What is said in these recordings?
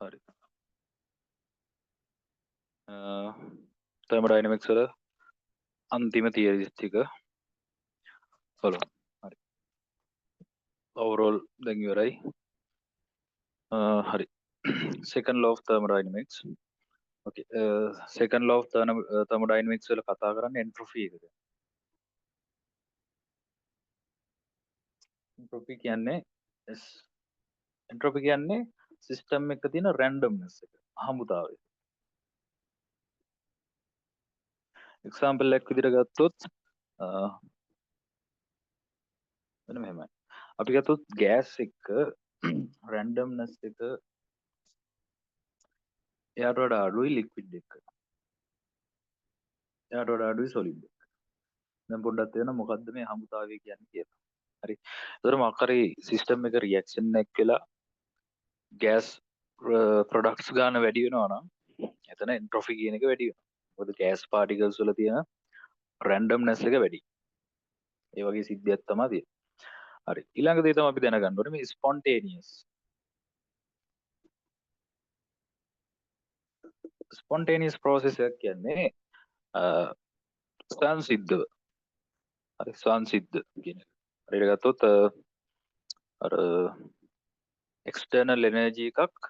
හරි. thermodynamics වල අන්තිම theories ටික බලමු. හරි. overall දැන් ඉවරයි. හරි. second law of thermodynamics. okay. second law of thermodynamics වල කතා කරන්නේ entropy එක ගැන. entropy කියන්නේ entropy කියන්නේ system එකක තියෙන randomness එක, අහඹුතාවය. example එකක් විදිහට ගත්තොත් මෙන්න මෙහෙමයි. අපි ගත්තොත් gas එක randomness එක එයාට වඩා අඩුයි liquid එක. එයාට වඩා අඩුයි solid එක. දැන් පොඩ්ඩක් තේරෙනවා මොකද්ද මේ අහඹුතාවය කියන්නේ කියලා. හරි. ඒතර මොකක් හරි system එක reaction එකක් වෙලා gas products ගන්න වැඩි වෙනවා නම් එතන entropy කියන එක වැඩි වෙනවා. මොකද gas particles වල තියෙන randomness එක වැඩි. ඒ වගේ සිද්ධියක් තමයි තියෙන්නේ. හරි. ඊළඟ දේ තමයි අපි දැනගන්න ඕනේ මේ spontaneous process එකක් කියන්නේ සංසිද්ධව. හරි සංසිද්ධ කියන එක. හරියට ගත්තොත් අර external energy එකක්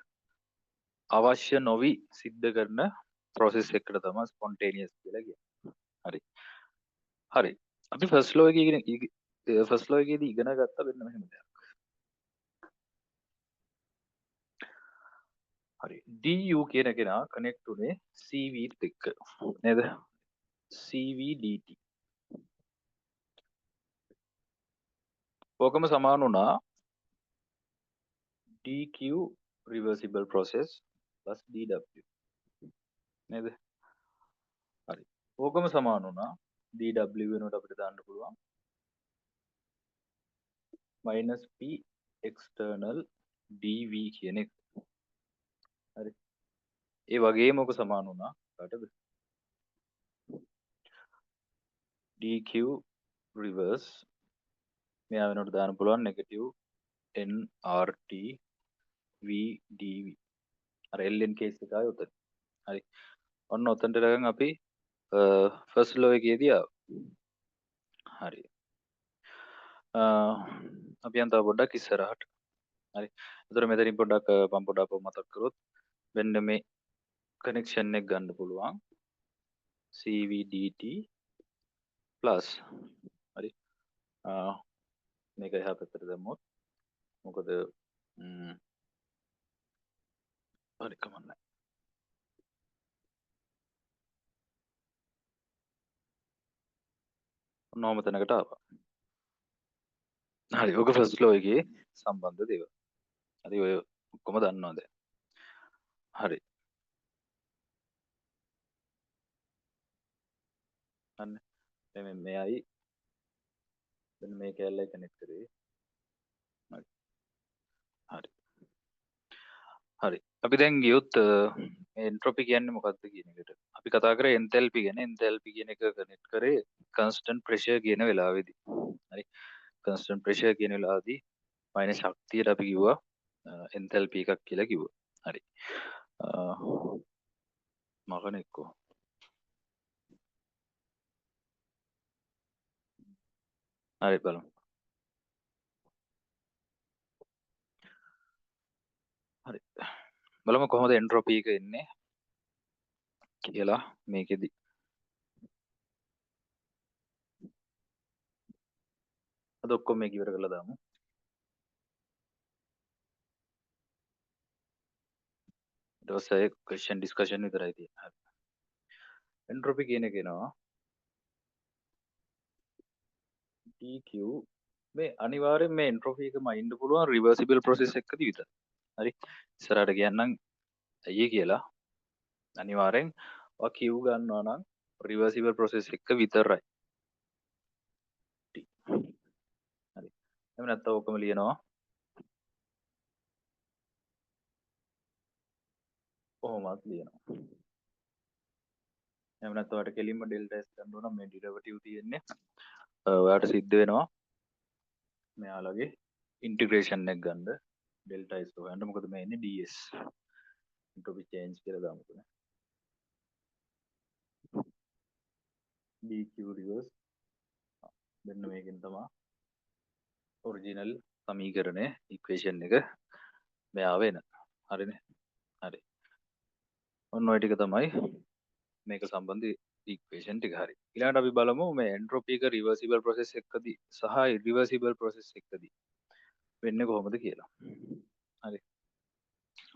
අවශ්‍ය නොවි සිද්ධ කරන process එකකට තමයි spontaneous කියලා කියන්නේ. හරි. හරි. අපි first law එකේදී ඉගෙන ගත්ත වෙන මෙහෙම දෙයක්. හරි. du කියන කෙනා කනෙක්ට් උනේ cv එක්ක නේද? cv dt. ඕකම සමාන වුණා dq reversible process plus dw නේද? හරි. ඕකම සමාන වුණා dw වෙනකොට අපිට දාන්න පුළුවන් minus p external dv කියන එක. හරි. ඒ වගේම ඔක සමාන වුණා කාටද? dq reverse මෙයා වෙනකොට දාන්න පුළුවන් negative nRT v dv. අර ln case එක ආයේ උතන. හරි. ඔන්න උතනට ගමන් අපි first law එකේදී ආවා. හරි. අපි යන් තව පොඩ්ඩක් ඉස්සරහට. හරි. ඒතර මෙතනින් පොඩ්ඩක් මම පොඩ්ඩක් මතක් කරොත් මෙන්න මේ කනෙක්ෂන් එක ගන්න පුළුවන් cv dt plus හරි. මේක එහා පැත්තට දැම්මොත් මොකද හරි කමන්නේ. ඔන්නෝම තැනකට ආවා. හරි. ඔක ෆස්ට් ලෝ එකේ සම්බන්ධ දේවල්. හරි ඔය ඔක්කොම දන්නවා දැන්. හරි. අන්න මෙයයි දැන් මේ කැලේ කනෙක්ට් කරේ. හරි. හරි. හරි. අපි දැන් ගියොත් එන්ට්‍රොපි කියන්නේ මොකක්ද කියන එකට. අපි කතා කරේ එන්තැල්පි ගැන. එන්තැල්පි කියන එක කනෙක්ට් කරේ කන්ස්ටන්ට් ප්‍රෙෂර් කියන වෙලාවේදී. හරි. කන්ස්ටන්ට් ප්‍රෙෂර් කියන වෙලාවේදී මයිනස් ශක්තියට අපි කිව්වා එන්තැල්පි එකක් කියලා කිව්වා. හරි. මගන එක්කෝ. හරි බලමු. හරි. බලමු කොහොමද එන්ට්‍රොපි එක එන්නේ කියලා මේකෙදි. අද ඔක්කොම මේක ඉවර කරලා දාමු. ඊට පස්සේ ක්වෙස්චන් ඩිස්කෂන් විතරයි තියෙන්නේ. හරි. එන්ට්‍රොපි කියන එක එනවා dq මේ අනිවාර්යෙන් මේ එන්ට්‍රොපි එකම ඉන්න පුළුවන් රිවර්සිබල් ප්‍රොසෙස් එකකදී විතරයි. හරි. ඉස්සරහට කියන්නම් ඇයි කියලා. අනිවාර්යෙන් ඔය q ගන්නවා නම් රිවර්සිබල් ප්‍රොසෙස් එක විතරයි. හරි. එහෙම නැත්නම් ඔකම ලියනවා. කොහොමවත් ලියනවා. එහෙම නැත්නම් ඔයාලට කෙලින්ම ඩෙල්ටා s ගන්න ඕන මේ ඩිරයිවටිව් තියෙන්නේ. ඔයාලට සිද්ධ වෙනවා මෙයාලගේ ඉන්ටිග්‍රේෂන් එක ගන්න ඩෙල්ටා s හොයන්න. මොකද මේ ඉන්නේ ds. entropy change කියලා දාමුකෝ dq reverse මෙන්න මේකෙන් තමයි ඔරිජිනල් සමීකරණය ඉක්වේෂන් එක මෙයා වෙන හරිනේ හරි ඔන්න ඔය ටික තමයි මේක සම්බන්ධ ඉක්වේෂන් ටික හරි ඊළඟට අපි බලමු මේ එන්ට්‍රොපි එක රිවර්සිබල් ප්‍රොසෙස් එකකදී සහ ඉරිවර්සිබල් ප්‍රොසෙස් එකකදී වෙන්නේ කොහොමද කියලා හරි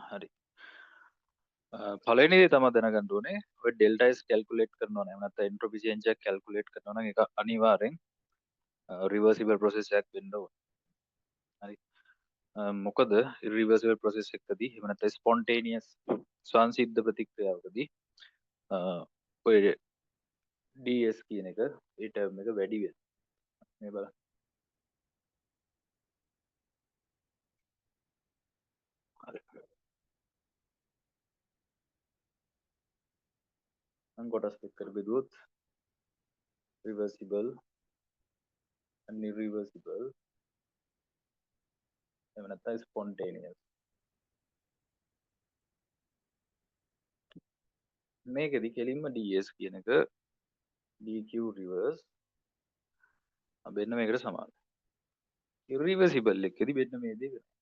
හරි පළවෙනි දේ තමයි දැනගන්න ඕනේ ඔය ඩෙල්ටා S කැල්කියුලේට් කරනවා නම් නැත්නම් එන්ට්‍රොපි චේන්ජ් එක කැල්කියුලේට් කරනවා නම් ඒක අනිවාර්යෙන් රිවර්සිබල් ප්‍රොසෙස් එකක් වෙන්න ඕනේ හරි මොකද ඉරිවර්සිබල් ප්‍රොසෙස් එකකදී එහෙම නැත්නම් ස්පොන්ටේනියස් ස්වංසිද්ධ ප්‍රතික්‍රියාවකදී ඔය ds කියන එක ඒ ටර්ම් එක වැඩි වෙනවා මේ බලන්න හරි මම කොටස් දෙකකට බෙදුවොත් reversible and irreversible එහෙම නැත්නම් spontaneous මේකෙදි කෙලින්ම ds කියන එක dq reverse මෙන්න මේකට සමානයි irreversible එකේදී මෙන්න මේ දේ වෙනවා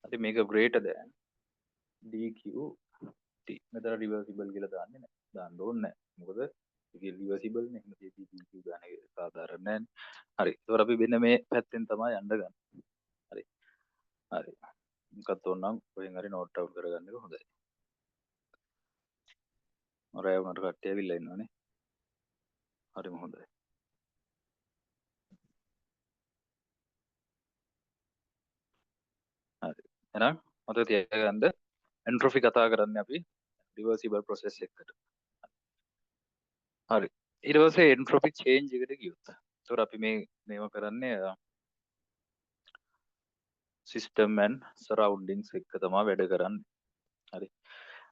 හරි මේක greater than dq t මෙතන reversible කියලා දාන්නේ නැහැ දාන්න ඕනේ නැහැ මොකද ඒක reversible නේ එහෙම තියෙද්දි dq ගන්න එක සාධාරණ නැහැ හරි ඒතකොට අපි මෙන්න මේ පැත්තෙන් තමයි යන්න ගන්න හරි හරි මොකක්ද ඕනනම් කොහෙන් හරි නෝට් ඩවුන් කරගන්න එක හොඳයි රෑ වුණාට කට්ටිය ඇවිල්ලා ඉන්නවනේ හරිම හොඳයි හරි එහෙනම් මතක තියාගන්න එන්ට්‍රොපි කතා කරන්නේ අපි රිවර්සිබල් ප්‍රොසෙස් එකකට හරි ඊට පස්සේ එන්ට්‍රොපි චේන්ජ් එකට ගියොත් ඒතකොට අපි මේව කරන්නේ සිස්ටම් ඇන් සරවුන්ඩින්ග්ස් එක තමයි වැඩ කරන්නේ හරි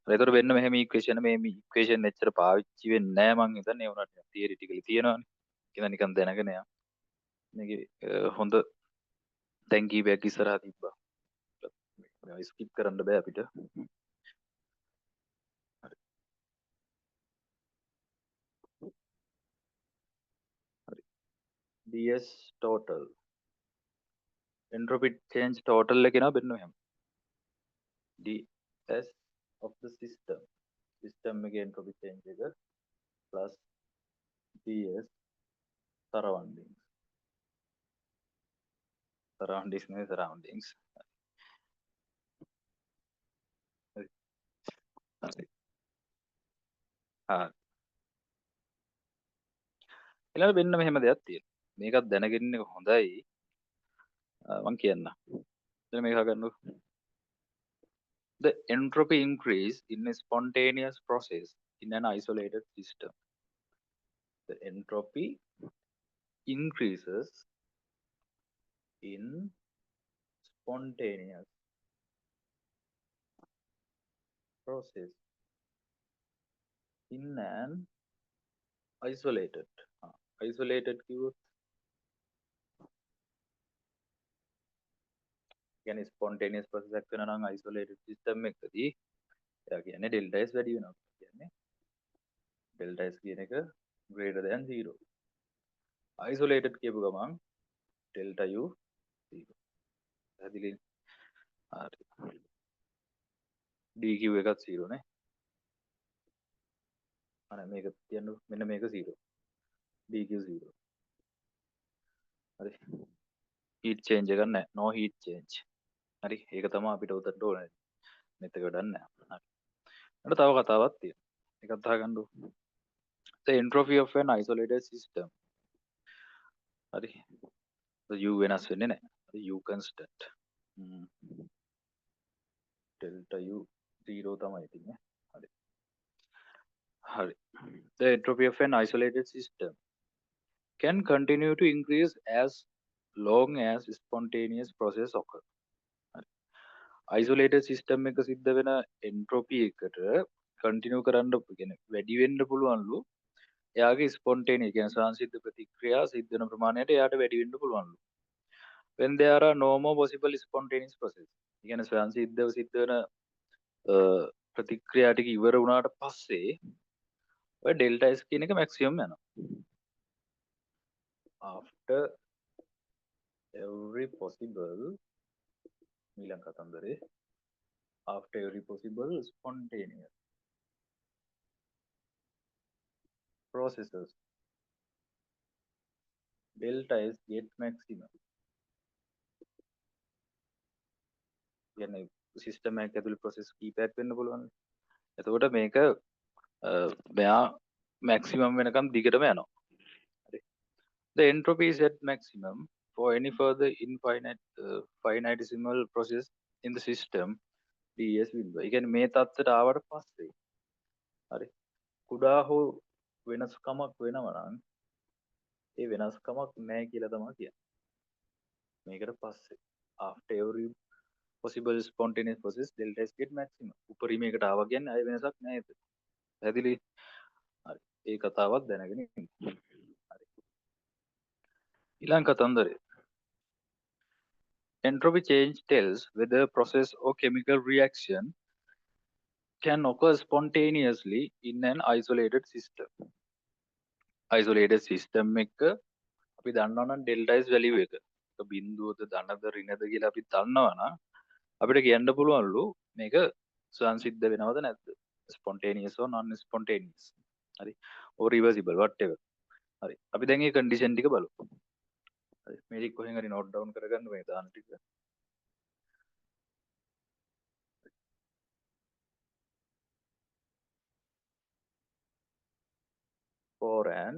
ඒතකොට වෙන්න මෙහෙම ඉක්වේෂන් මේ ඉක්වේෂන් එච්චර පාවිච්චි වෙන්නේ නැහැ මං හිතන්නේ ඒ වුණාට තියරිටිකලි තියෙනවානේ කියලා නිකන් දැනගෙන යන්න මේකේ හොඳ දැන් කීපයක් ඉස්සරහා තිබ්බා ස්කිප් කරන්න බෑ අපිට හරි ds total entropy change total එක නා බෙන්න මෙහෙම ds of the system එකේ entropy change එක plus ds surroundings නේ surroundings හරි හරි හා ඊළඟ වෙන්න මෙහෙම දෙයක් තියෙනවා මේකත් දැනගෙන ඉන්න එක හොඳයි මම කියන්න දැන් මේක ගන්නකො the entropy increase in a spontaneous process in an isolated system the entropy increases in spontaneous process in an isolated isolated කිව්වොත් කියන්නේ spontaneous process එකක් වෙනවා නම් isolated system එකකදී එයා කියන්නේ delta s වැඩි වෙනවා කියන්නේ delta s කියන එක greater than 0 isolated කියපු ගමන් delta u 0 පැහැදිලි හරි dq එකත් 0 නේ අනේ මේක කියන්න මෙන්න මේක 0 dq 0 හරි heat change එකක් නැහැ no heat change හරි ඒක තමයි අපිට උදේට ඕනේ මෙතක වැඩක් නැහැ හරි තව කතාවක් තියෙනවා ඒකත් අහගන්න the entropy of an isolated system හරි u වෙනස් වෙන්නේ නැහැ u constant delta u 0 තමයි තියෙන්නේ හරි හරි the entropy of an isolated system can continue to increase as long as spontaneous process occur isolated system එක සිද්ධ වෙන entropy එකට continue කරන්න කියන්නේ වැඩි වෙන්න පුළුවන්ලු එයාගේ spontaneous කියන්නේ සංසිද්ධ ප්‍රතික්‍රියා සිද්ධ වෙන ප්‍රමාණයට එයාට වැඩි වෙන්න පුළුවන්ලු when there are no more possible spontaneous process කියන්නේ සංසිද්ධව සිද්ධ වෙන ප්‍රතික්‍රියා ටික ඉවර වුණාට පස්සේ ඔය ඩෙල්ටා S කියන එක මැක්සිමම් යනවා. after every possible ඊළඟ කතන්දරේ after every possible spontaneous processes delta S get maximum. කියන්නේ සිස්ටම් එකක් ඇතුළේ process කීපයක් වෙන්න පුළුවන්. එතකොට මේක මෙයා maximum වෙනකම් දිගටම යනවා. හරි. The entropy is at maximum for any further finitesimal process in the system ds will be. ඒ කියන්නේ මේ தත්ත්වයට ආවට පස්සේ හරි කුඩා හෝ වෙනස්කමක් වෙනවා නම් ඒ වෙනස්කමක් නැහැ කියලා තමයි කියන්නේ. මේකට පස්සේ after every possible spontaneous process delta S get maximum. උපරිමයකට ආවා කියන්නේ අය වෙනසක් නැහැ ඒක. පැහැදිලි? හරි. ඒ කතාවක් දැනගෙන ඉන්න. හරි. ඊළඟ කතන්දරේ. Entropy change tells whether a process or chemical reaction can occur spontaneously in an isolated system. Isolated system එක අපි දන්නවා නම් delta S value එක. ඒක බිඳුවද ධනද ඍණද කියලා අපි දන්නවා නම් අපිට කියන්න පුළුවන්ලු මේක සංසිද්ධ වෙනවද නැද්ද? spontaneous or non spontaneous. හරි. or reversible whatever. හරි. අපි දැන් මේ condition ටික බලමු. හරි. මේ ටික කොහෙන් හරි note down කරගන්න මේ දාන ටික. for an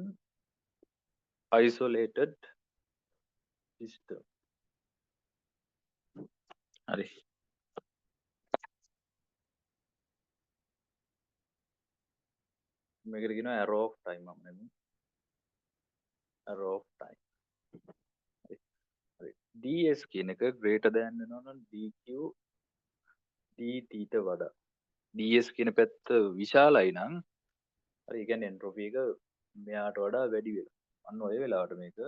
isolated system. හරි. මේකට කියනවා arrow of time මම නෙමෙයි. arrow of time. හරි. ds කියන එක greater than වෙනවා නම් dq d theta වඩා. ds කියන පැත්ත විශාලයි නම් හරි ඒ කියන්නේ entropy එක මෙයාට වඩා වැඩි වෙනවා. අන්න ඔය වෙලාවට මේක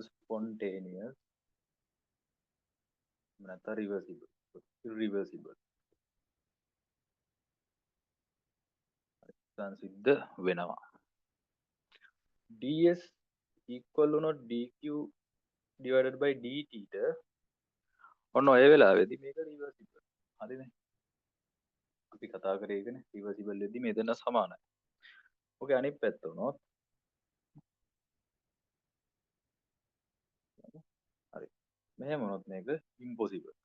spontaneous නැත්නම් reversible. irreversible. සංසිද්ධ වෙනවා. ds equal වුණොත් dq divided by dt ට ඔන්න ඔය වෙලාවේදී මේක reversible. හරිනේ. අපි කතා කරේ ඒකනේ reversible වෙද්දී මේ දෙන්න සමානයි. ඔකේ අනිත් පැත්ත වුණොත් හරි. මෙහෙම වුණොත් මේක impossible.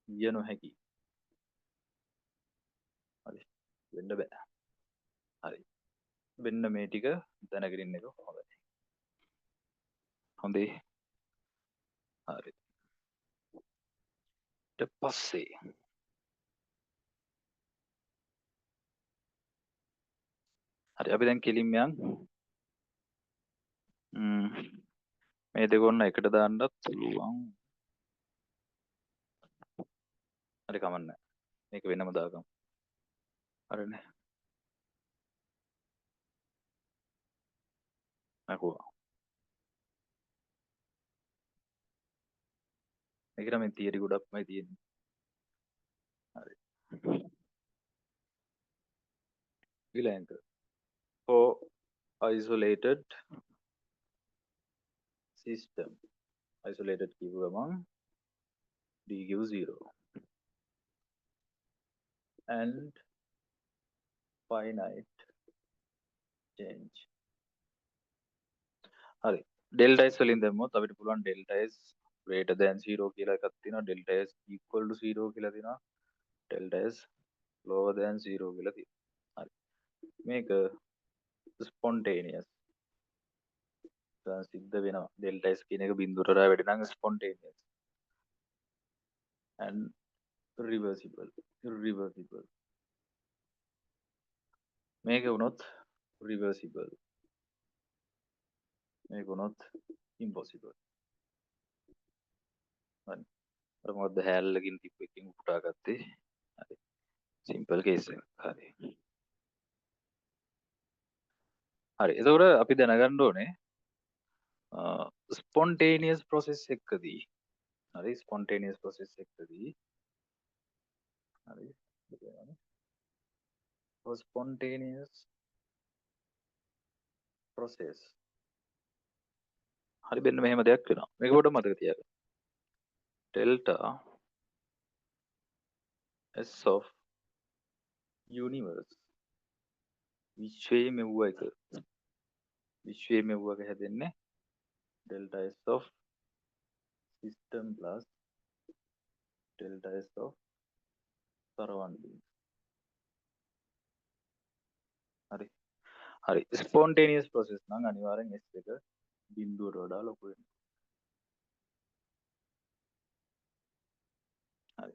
විය නොහැකි. හරි. වෙන්න බෑ. හරි. වෙන්න මේ ටික දැනගෙන ඉන්න එක හොඳයි. හොඳේ. හරි. ඊට පස්සේ හරි අපි දැන් කෙලින්ම යන් මේ දෙක ඔන්න එකට දාන්නත් පුළුවන්. හරි කමන්නේ. මේක වෙනම දාගමු. හරිනේ. අකුවා. මේකට මේ තියරි ගොඩක්මයි තියෙන්නේ. හරි. ඊළඟ for isolated system isolated කියපු ගමන් dq 0 and finite change. හරි. delta s වලින් දැම්මොත් අපිට පුළුවන් delta s greater than 0 කියලා එකක් තියෙනවා, delta s equal to 0 කියලා තියෙනවා, delta s lower than 0 කියලා තියෙනවා. හරි. මේක spontaneous සිද්ධ වෙනවා. delta s කියන එක බිඳුවට වඩා වැඩි නම් spontaneous and reversible irreversible. මේක වුණොත් reversible. මේක වුණොත් impossible. හරි. අර මොකද්ද හැල්ලකින් ටිප් එකකින් උපුටා ගත්තේ. හරි. simple case එක. හරි. හරි. එතකොට අපි දැනගන්න ඕනේ spontaneous process එකකදී හරි spontaneous process එකකදී හරි or spontaneous process. හරි මෙන්න මෙහෙම දෙයක් වෙනවා. මේක පොඩ්ඩක් මතක තියාගන්න. delta S of universe විශ්වයේ මෙව්ව එක. විශ්වයේ මෙව්ව එක හැදෙන්නේ delta S of system plus delta S of surrounding. හරි. හරි. spontaneous process නම් අනිවාර්යෙන් S එක බිඳුවට වඩා ලොකු වෙනවා. හරි.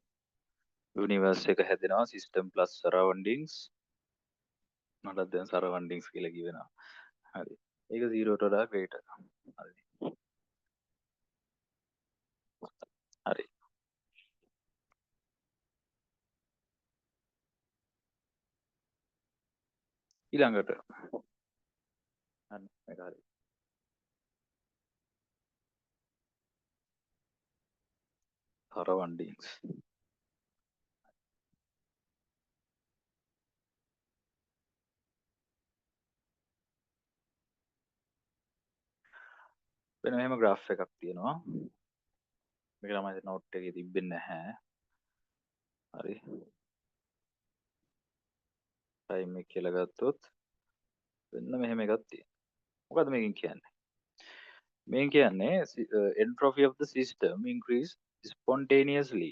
universe එක හැදෙනවා system plus surroundings. මට දැන් surroundings කියලා කියවෙනවා. හරි. ඒක 0 ට වඩා greater. හරි. හරි. ඊළඟට අන්න මේක හරි. surroundings. වෙන මෙහෙම graph එකක් තියෙනවා. මේක තමයි note එකේ තිබෙන්නේ නැහැ. හරි. time එක කියලා ගත්තොත් වෙන මෙහෙම එකක් තියෙනවා. මොකද්ද මේකෙන් කියන්නේ? මේකෙන් කියන්නේ entropy of the system increase spontaneously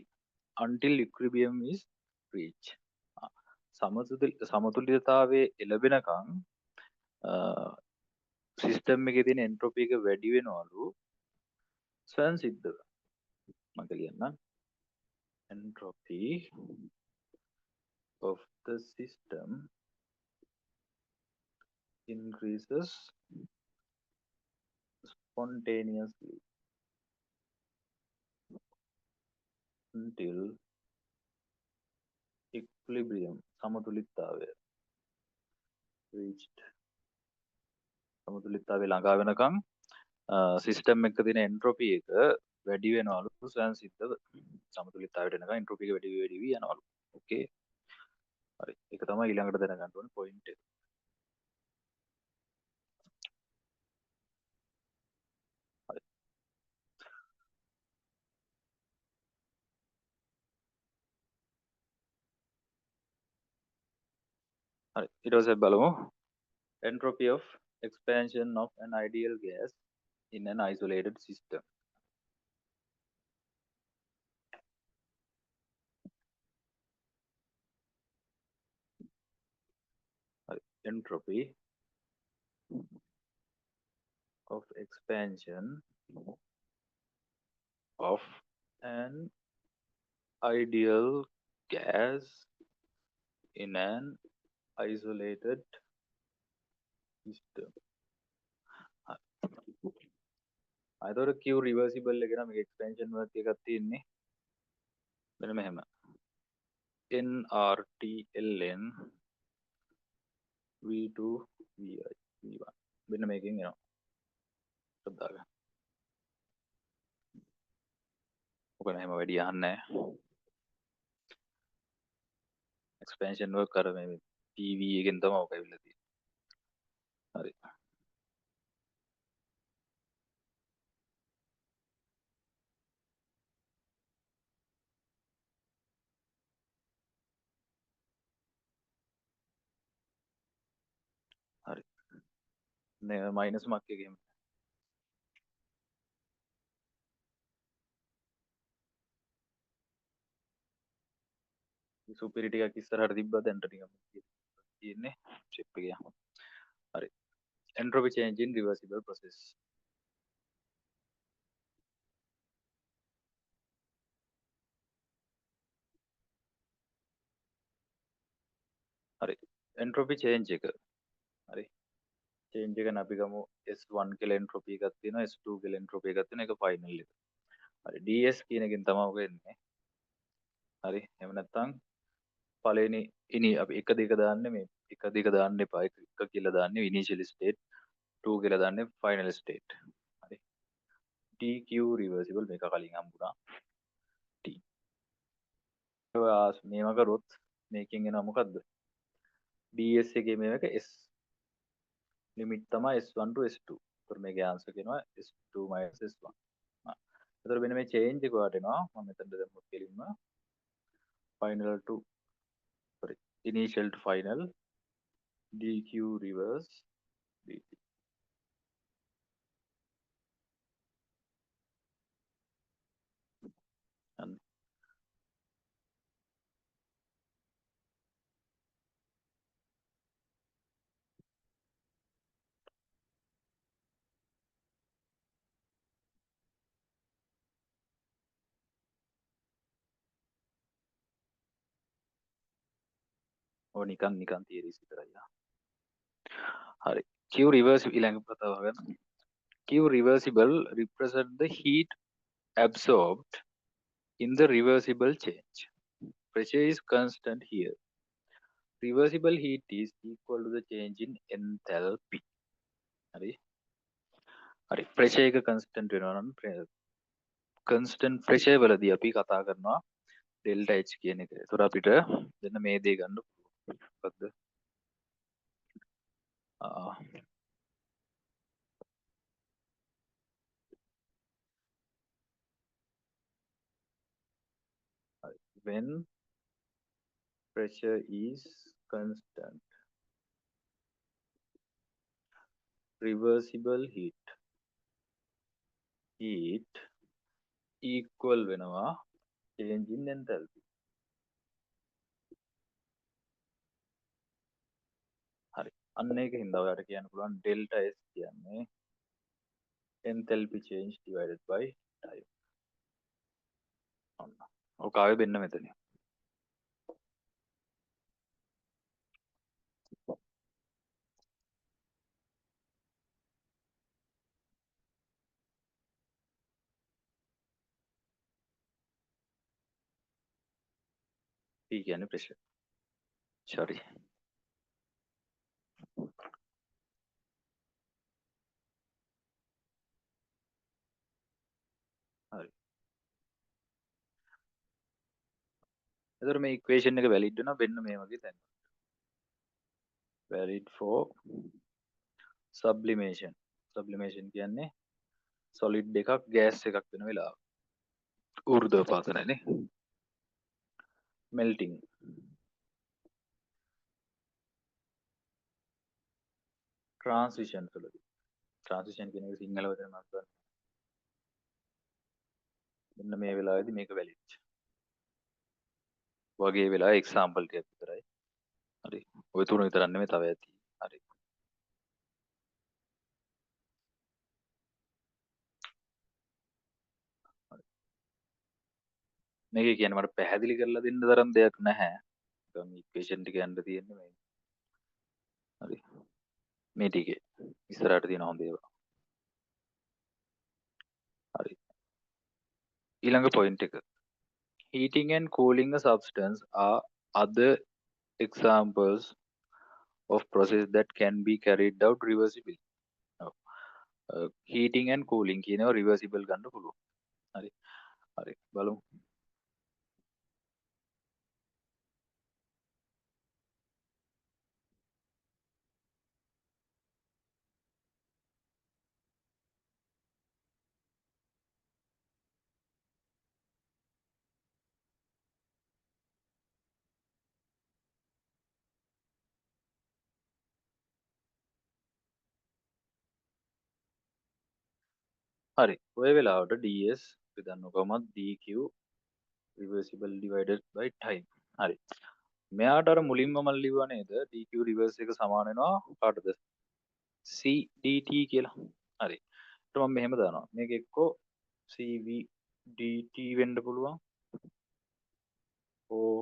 until equilibrium is reached. සමතුලිතතාවයේ එළබෙනකන් සිස්ටම් එකේ තියෙන එන්ට්‍රොපි එක වැඩි වෙනවලු ස්වයන් සිද්ධව. මම කියන්නම් entropy of the system increases spontaneously until equilibrium සමතුලිතතාවය reached. සමතුලිතතාවය ළඟා වෙනකන් සිස්ටම් එක තියෙන එන්ට්‍රොපි එක වැඩි වෙනවලු ස්වයන් සිද්ධව. සමතුලිතතාවයට එනකන් එන්ට්‍රොපි එක වැඩි වී යනවලු. ඕකේ. හරි. ඒක තමයි ඊළඟට දැනගන්න ඕනේ පොයින්ට් එක. හරි. හරි. ඊට පස්සේ බලමු entropy of expansion of an ideal gas in an isolated system. Entropy of expansion of an ideal gas in an isolated system. අතොර Q reversible එක නම් expansion work එකක් තියෙන්නේ මෙන්න මෙහෙම nRT ln v2 vi v1 මෙන්න මේකෙන් එනවා සද්දාගන්න. ඔක නෑම වැඩි අහන්නේ expansion work කර මේ PV එකෙන් තමයි ඔක ඇවිල්ලා තියෙන්නේ. හරි. හරි. නේ මයිනස් මාක් එකෙන් සුපිරි ටිකක් ඉස්සරහට තිබ්බා දැන්ට ටිකක් තියෙන්නේ ෂිප් එක යනවා. හරි. entropy change in reversible process. හරි. entropy change එක. හරි. change එක අපි ගමු S1 කියලා entropy එකක් තියෙනවා S2 කියලා entropy එකක් තියෙනවා ඒක final එක. හරි. ds කියන එකෙන් තමයි ඔක එන්නේ. හරි. එහෙම නැත්නම් පළවෙනි ඉනි අපි 1 2 දාන්නේ මේ 1 2 දාන්න එපා 1 කියලා දාන්නේ initial state 2 කියලා දාන්නේ final state. හරි. tq reversible මේක කලින් හම්බුණා. t මේවා කරොත් මේකෙන් එනවා මොකද්ද ds එකේ මේක s limit තමයි s1 to s2. ඒතර මේකේ answer කියනවා s2 minus s1. ඒතර මෙන්න මේ change එක වට එනවා මම මෙතනට දැම්මොත් කෙලින්ම final to sorry initial to final dq reverse dt. අන්න ඔය නිකන් theories විතරයි. හරි q reverse ඊළඟ කතාව ගන්න. q reversible represent the heat absorbed in the reversible change. Pressure is constant here. Reversible heat is equal to the change in enthalpy. හරි හරි pressure එක constant වෙනවා නම් constant pressure වලදී අපි කතා කරනවා delta h කියන එක. ඒතර අපිට දෙන්න මේ දේ ගන්න පුළුවන්. මොකද්ද? when pressure is constant, reversible heat equal වෙනවා change in enthalpy. හරි අන්න ඒක හින්දා ඔයාලට කියන්න පුළුවන් delta S කියන්නේ enthalpy change divided by time. ඔන්න ඔක ආවේ වෙන්න මෙතන. P කියන්නේ pressure. sorry හරි එතකොට මේ equation එක valid වෙනවා වෙන්න මේ වගේ තැන්. valid for sublimation. sublimation කියන්නේ solid එකක් gas එකක් වෙන වෙලාව. ඌර්ධපාතනනේ. melting. transition වලදී. transition කියන එක සිංහල වචන මම ගන්න. මෙන්න මේ වෙලාවේදී මේක valid. වගේ වෙලා example ටිකක් විතරයි. හරි. ඔය තුන විතරක් නෙමෙයි තව ඇති. හරි. මේක කියන්නේ මට පැහැදිලි කරලා දෙන්න තරම් දෙයක් නැහැ. නිකන් equation ටික යන්න තියෙන්නේ මේ. හරි. මේ ටිකේ ඉස්සරහට තියෙන හොඳ ඒවා. හරි. ඊළඟ point එක. Heating and cooling a substance are other examples of process that can be carried out reversibly. heating and cooling කියනවා reversible ගන්න පුළුවන්. හරි. හරි. බලමු. හරි. ඔය වෙලාවට ds අපි දන්නව කොහොමද dq reversible divided by time. හරි. මෙයාට අර මුලින්ම මම ලිව්වා නේද dq reverse එක සමාන වෙනවා කාටද? c dt කියලා. හරි. ඊට මම මෙහෙම දානවා. මේක එක්කෝ cv dt වෙන්න පුළුවන්. ඕ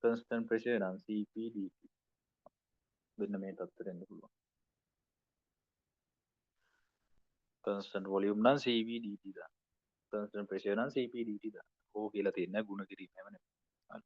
constant pressure නම් cp dt. වෙන්න මේ තත්ත්වෙට එන්න පුළුවන්. constant volume නම් cv dt දාන්න. constant pressure නම් cp dt දාන්න. ඕ කියලා තියෙන්නේ ಗುಣ කිරීම එහෙම නෙමෙයි. හරි.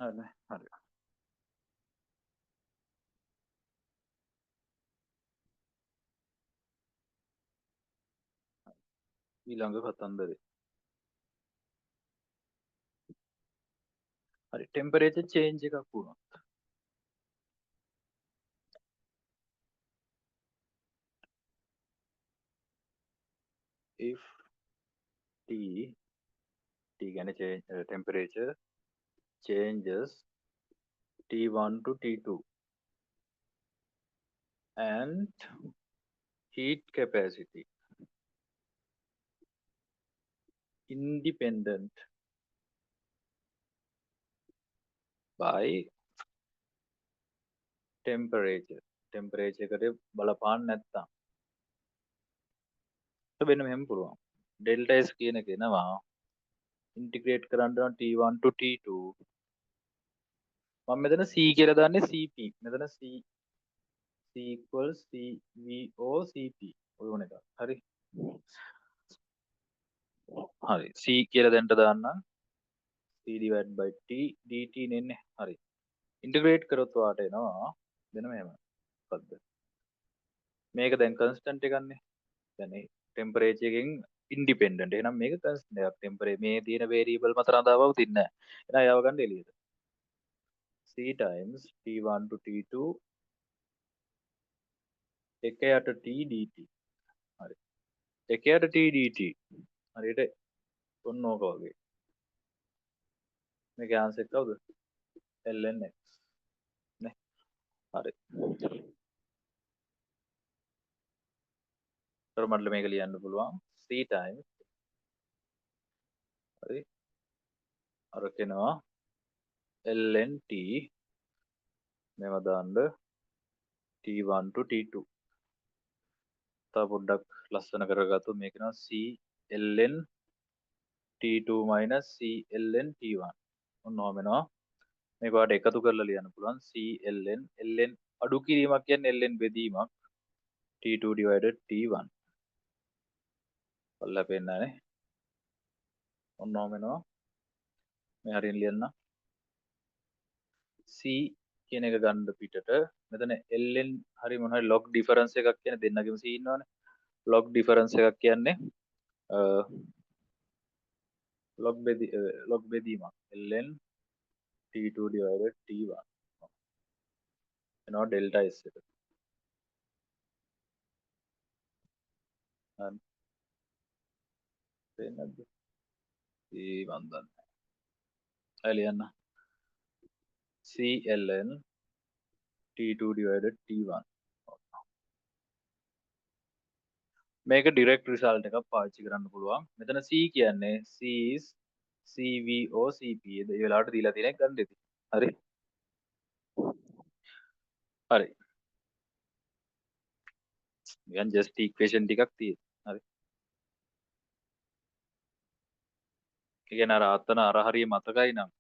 හරිනේ හරි ඊළඟ කතන්දරේ හරි ටෙම්පරේචර් චේන්ජ් එකක් වුණොත් if T කියන්නේ temperature changes T1 to T2 and heat capacity independent by temperature එකට බලපාන්න නැත්තම් වෙන මෙහෙම පුළුවන් delta S කියන එක එනවා ඉන්ටිග්‍රේට් කරන්න T1 to T2 මම මෙතන C කියලා දාන්නේ CP මෙතන C equals CVO CP ඔය වුණ එක හරි හරි C කියලා දැන්ට දාන්න C divided by T dt නෙන්නේ හරි ඉන්ටිග්‍රේට් කරොත් වාට එනවා දෙන මෙහෙම මොකද්ද මේක දැන් කන්ස්ටන්ට් එකක්නේ දැන් ටෙම්පරේචර් එකෙන් ඉන්ඩිපෙන්ඩන්ට් එහෙනම් මේක කන්ස්ටන්ට් එකක් ටෙම්පරේචර් මේ තියෙන වේරියබල් මත රඳාවව තින්නේ නැහැ එහෙනම් යව ගන්න එළියට C times T1 to T2 එක යට T dt හරි එක යට T dt හරියට ඔන්න ඕක වගේ මේක ආන්සර් එක කවුද ln x නේ හරි තර මඩල මේක ලියන්න පුළුවන් C times හරි අර කෙනවා ln t මේව දාන්න T1 to T2 තව පොඩ්ඩක් ලස්සන කරගත්තොත් මේක නවා C ln T2 minus C ln T1 ඔන්න ඔහම එනවා මේක ඔයාලට එකතු කරලා ලියන්න පුළුවන් C ln අඩු කිරීමක් කියන්නේ ln බෙදීමක් T2 divided T1 ඔල්ලා පෙන්නන්නේ ඔන්න ඔහම එනවා මේ හරියෙන් ලියන්න C කියන එක ගන්න පිටට මෙතන ln හරි මොන හරි log difference එකක් කියන්නේ දෙන්නගෙම C ඉන්නවනේ log difference එකක් කියන්නේ log බෙදීමක් ln T2 divided T1 එනවා delta S එක හරි පේන්නේ නැද්ද ඒ මන් දන්නේ නැහැ ලියන්න C ln T2 divided T1 මේක ඩිරෙක්ට් රිසල්ට් එකක් පාවිච්චි කරන්න පුළුවන් මෙතන C කියන්නේ C is CVO CP ඒ වෙලාවට දීලා තියෙන එක ගන්න ඉතින් හරි හරි නිකන් ජස්ට් ඉක්වේෂන් ටිකක් තියෙන හරි ඒ කියන්නේ අර අතන අර හරිය මතකයි නම්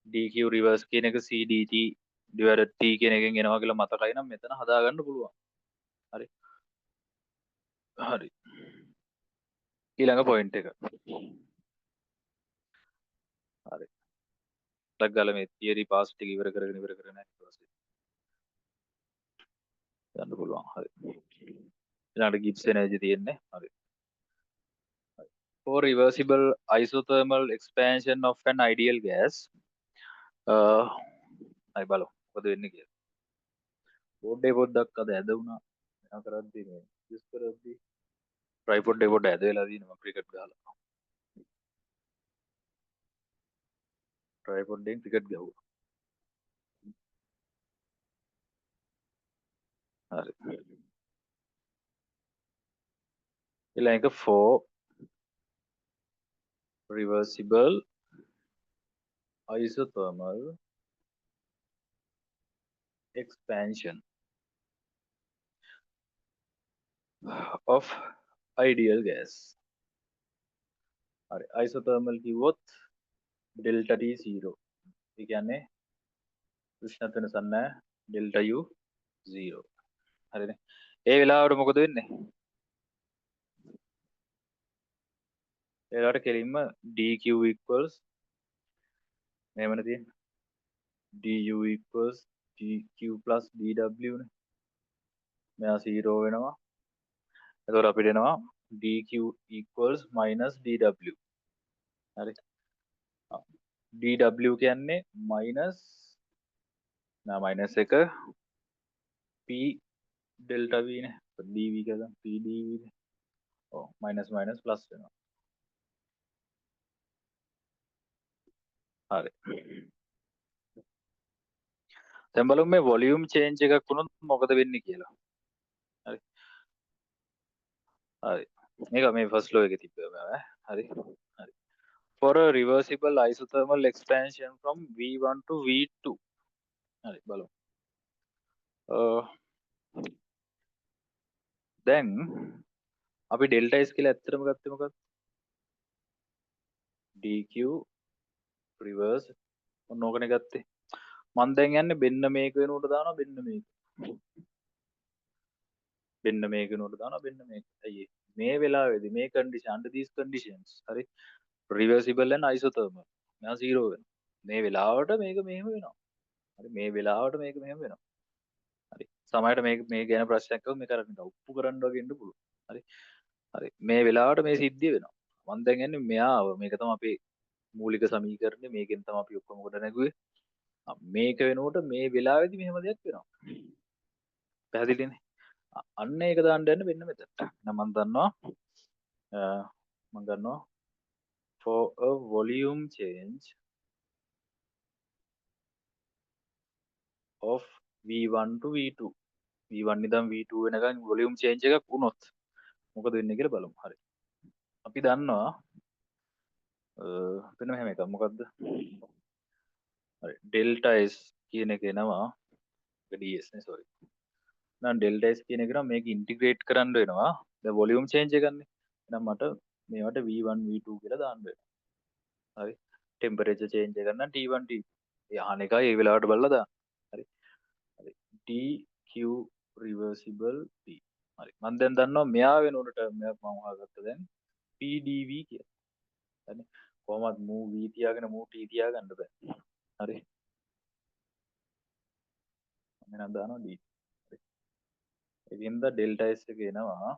dq reverse කියන එක C dt divided T කියන එකෙන් එනවා කියලා මතකයි නම් මෙතන හදාගන්න පුළුවන් හරි හරි ඊළඟ පොයින්ට් එක හරි ටක් ගාලා මේ තියරි පාස් ටික ඉවර කරගෙන ඊට පස්සේ යන්න පුළුවන් හරි ඊළඟට ගිබ්ස් එනර්ජි තියෙන්නේ හරි for reversible isothermal expansion of an ideal gas අය බලමු මොකද වෙන්නේ කියලා බෝඩ් එක පොඩ්ඩක් අද ඇද වුණා මම කරද්දී මේ යූස් කරද්දී ට්‍රයිපොඩ් එක පොඩ්ඩ ඇද වෙලා තියෙනවා ක්‍රිකට් ගහලා ට්‍රයිපොඩ් එකෙන් ක්‍රිකට් ගහුවා හරි ඊළඟ එක for reversible isothermal expansion of ideal gas හරි isothermal කිව්වොත් delta T 0 ඒ කියන්නේ උෂ්ණත්ව වෙනසක් නැහැ delta U 0 හරිනේ ඒ වෙලාවට මොකද වෙන්නේ ඒ වෙලාවට කෙලින්ම dq equals මෙහෙමනේ තියෙන්නේ du equals dq plus dw නේ. මෙයා 0 වෙනවා. එතකොට අපිට එනවා dq equals minus dw. හරි. dw කියන්නේ minus එක p delta v නේ. dv කියලා p dv නේ. ඔව් minus plus වෙනවා. හරි. දැන් බලමු මේ volume change එකක් වුණොත් මොකද වෙන්නේ කියලා. හරි. හරි. මේක මේ first law එකේ තිබ්බා ඈ. හරි. හරි. For a reversible isothermal expansion from V1 to V2. හරි බලමු. දැන් අපි delta S කියලා ඇත්තටම ගත්තේ මොකක්ද? dq reverse ඔන්න ඕකනේ ගත්තේ. මම දැන් යන්නේ මෙන්න මේක වෙනුවට දානවා මෙන්න මේක. මෙන්න මේක වෙනුවට දානවා මෙන්න මේක. අයියේ මේ වෙලාවේදී මේ condition under these conditions හරි reversible and isothermal. මෙයා 0 වෙනවා. මේ වෙලාවට මේක මෙහෙම වෙනවා. හරි මේ වෙලාවට මේක මෙහෙම වෙනවා. හරි සමහරට මේ ගැන ප්‍රශ්නයක් අහුවොත් මේක අරගෙන උප්පු කරන්න වගේ ඉන්න පුළුවන්. හරි හරි මේ වෙලාවට මේ සිද්ධිය වෙනවා. මම දැන් යන්නේ මෙයාව මේක තමයි අපේ මූලික සමීකරණය මේකෙන් තමයි අපි ඔක්කොම කොට නැගුවේ. මේක වෙනකොට මේ වෙලාවේදී මෙහෙම දෙයක් වෙනවා. පැහැදිලිනේ? අන්න ඒක දාන්න යන්න වෙන්න මෙතනට. එහෙනම් මම දන්නවා for a volume change of V1 to V2. V1 ඉඳන් V2 වෙනකන් volume change එකක් වුණොත් මොකද වෙන්නේ කියලා බලමු. හරි. අපි දන්නවා මෙන්න මෙහෙම එකක් මොකද්ද? හරි delta S කියන එක එනවා ds නේ sorry. නම් delta S කියන එක නම් මේක ඉන්ටිග්‍රේට් කරන්න වෙනවා. දැන් volume change එකන්නේ. එහෙනම් මට මේවට V1 V2 කියලා දාන්න වෙනවා. හරි. temperature change එක නම් T1 T2. ඒ අහන එකයි ඒ වෙලාවට බලලා දාන්න. හරි. හරි. dq reversible p. හරි. මම දැන් දන්නවා මෙයා වෙනුවට මම හොයාගත්තා දැන් pdv කියලා. හරි. කොහොමද move v තියාගෙන move t තියාගන්න බෑ. හරි. මම නම් දානවා d. හරි. එකින්ද delta s එක එනවා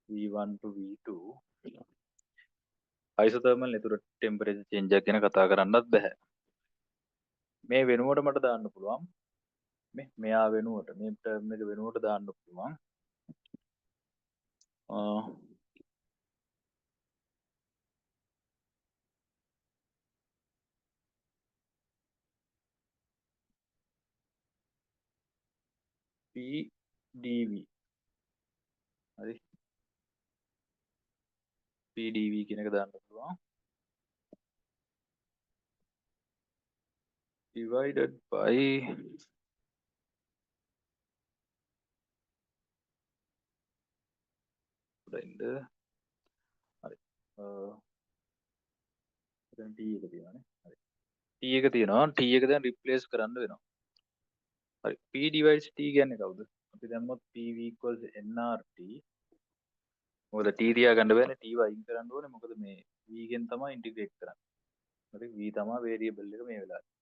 v1 to v2 isothermal නේතුර temperature change එක ගැන කතා කරන්නත් බෑ. මේ වෙනුවට මට දාන්න පුළුවන් මෙයා වෙනුවට මේ ටර්ම් එක වෙනුවට දාන්න පුළුවන් pdv හරි pdv කියන එක දාන්න පුළුවන් divided by ඉන්න හරි දැන් t එක තියෙනවානේ හරි t එක තියෙනවා t එක දැන් රිප්ලේස් කරන්න වෙනවා හරි p divides t කියන්නේ කවුද අපි දැම්මොත් pv equals nrt මොකද t තියාගන්න බෑනේ t වයින් කරන්න ඕනේ මොකද මේ v ගෙන් තමයි ඉන්ටිග්‍රේට් කරන්නේ හරි v තමයි variable එක මේ වෙලාවේ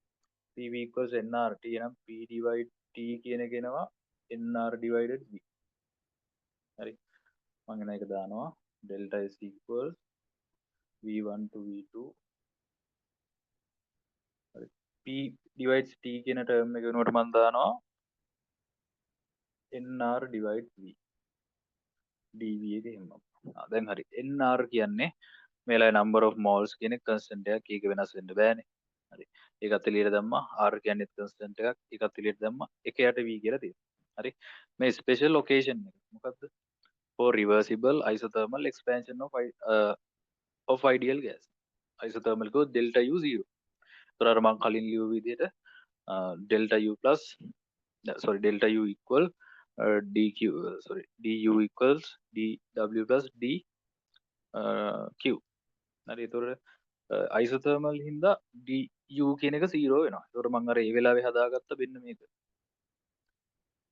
pv equals nrt එනම් p divide t කියන එක එනවා nr divided v හරි මම එන එක දානවා delta s equals v1 to v2 හරි p divides t කියන ටර්ම් එක වෙනුවට මම දානවා nr divide v dv එක එහෙම දැන් හරි nr කියන්නේ මේලා number of moles කියන constant එකක් ඒක වෙනස් වෙන්න බෑනේ හරි ඒකත් එළියට දැම්මා r කියන්නේ constant එකක් ඒකත් එළියට දැම්මා එක යට v කියලා තියෙනවා හරි මේ special location එක මොකද්ද for reversible isothermal expansion of ideal gas isothermal को delta u 0 तर අර මම කලින් ලියු විදිහට delta u plus sorry delta u equal dq sorry du equals dw plus d q හරි ඒතකොට isothermal හින්දා du කියන එක 0 වෙනවා ඒතකොට මම අර ඒ වෙලාවේ හදාගත්ත මෙන්න මේක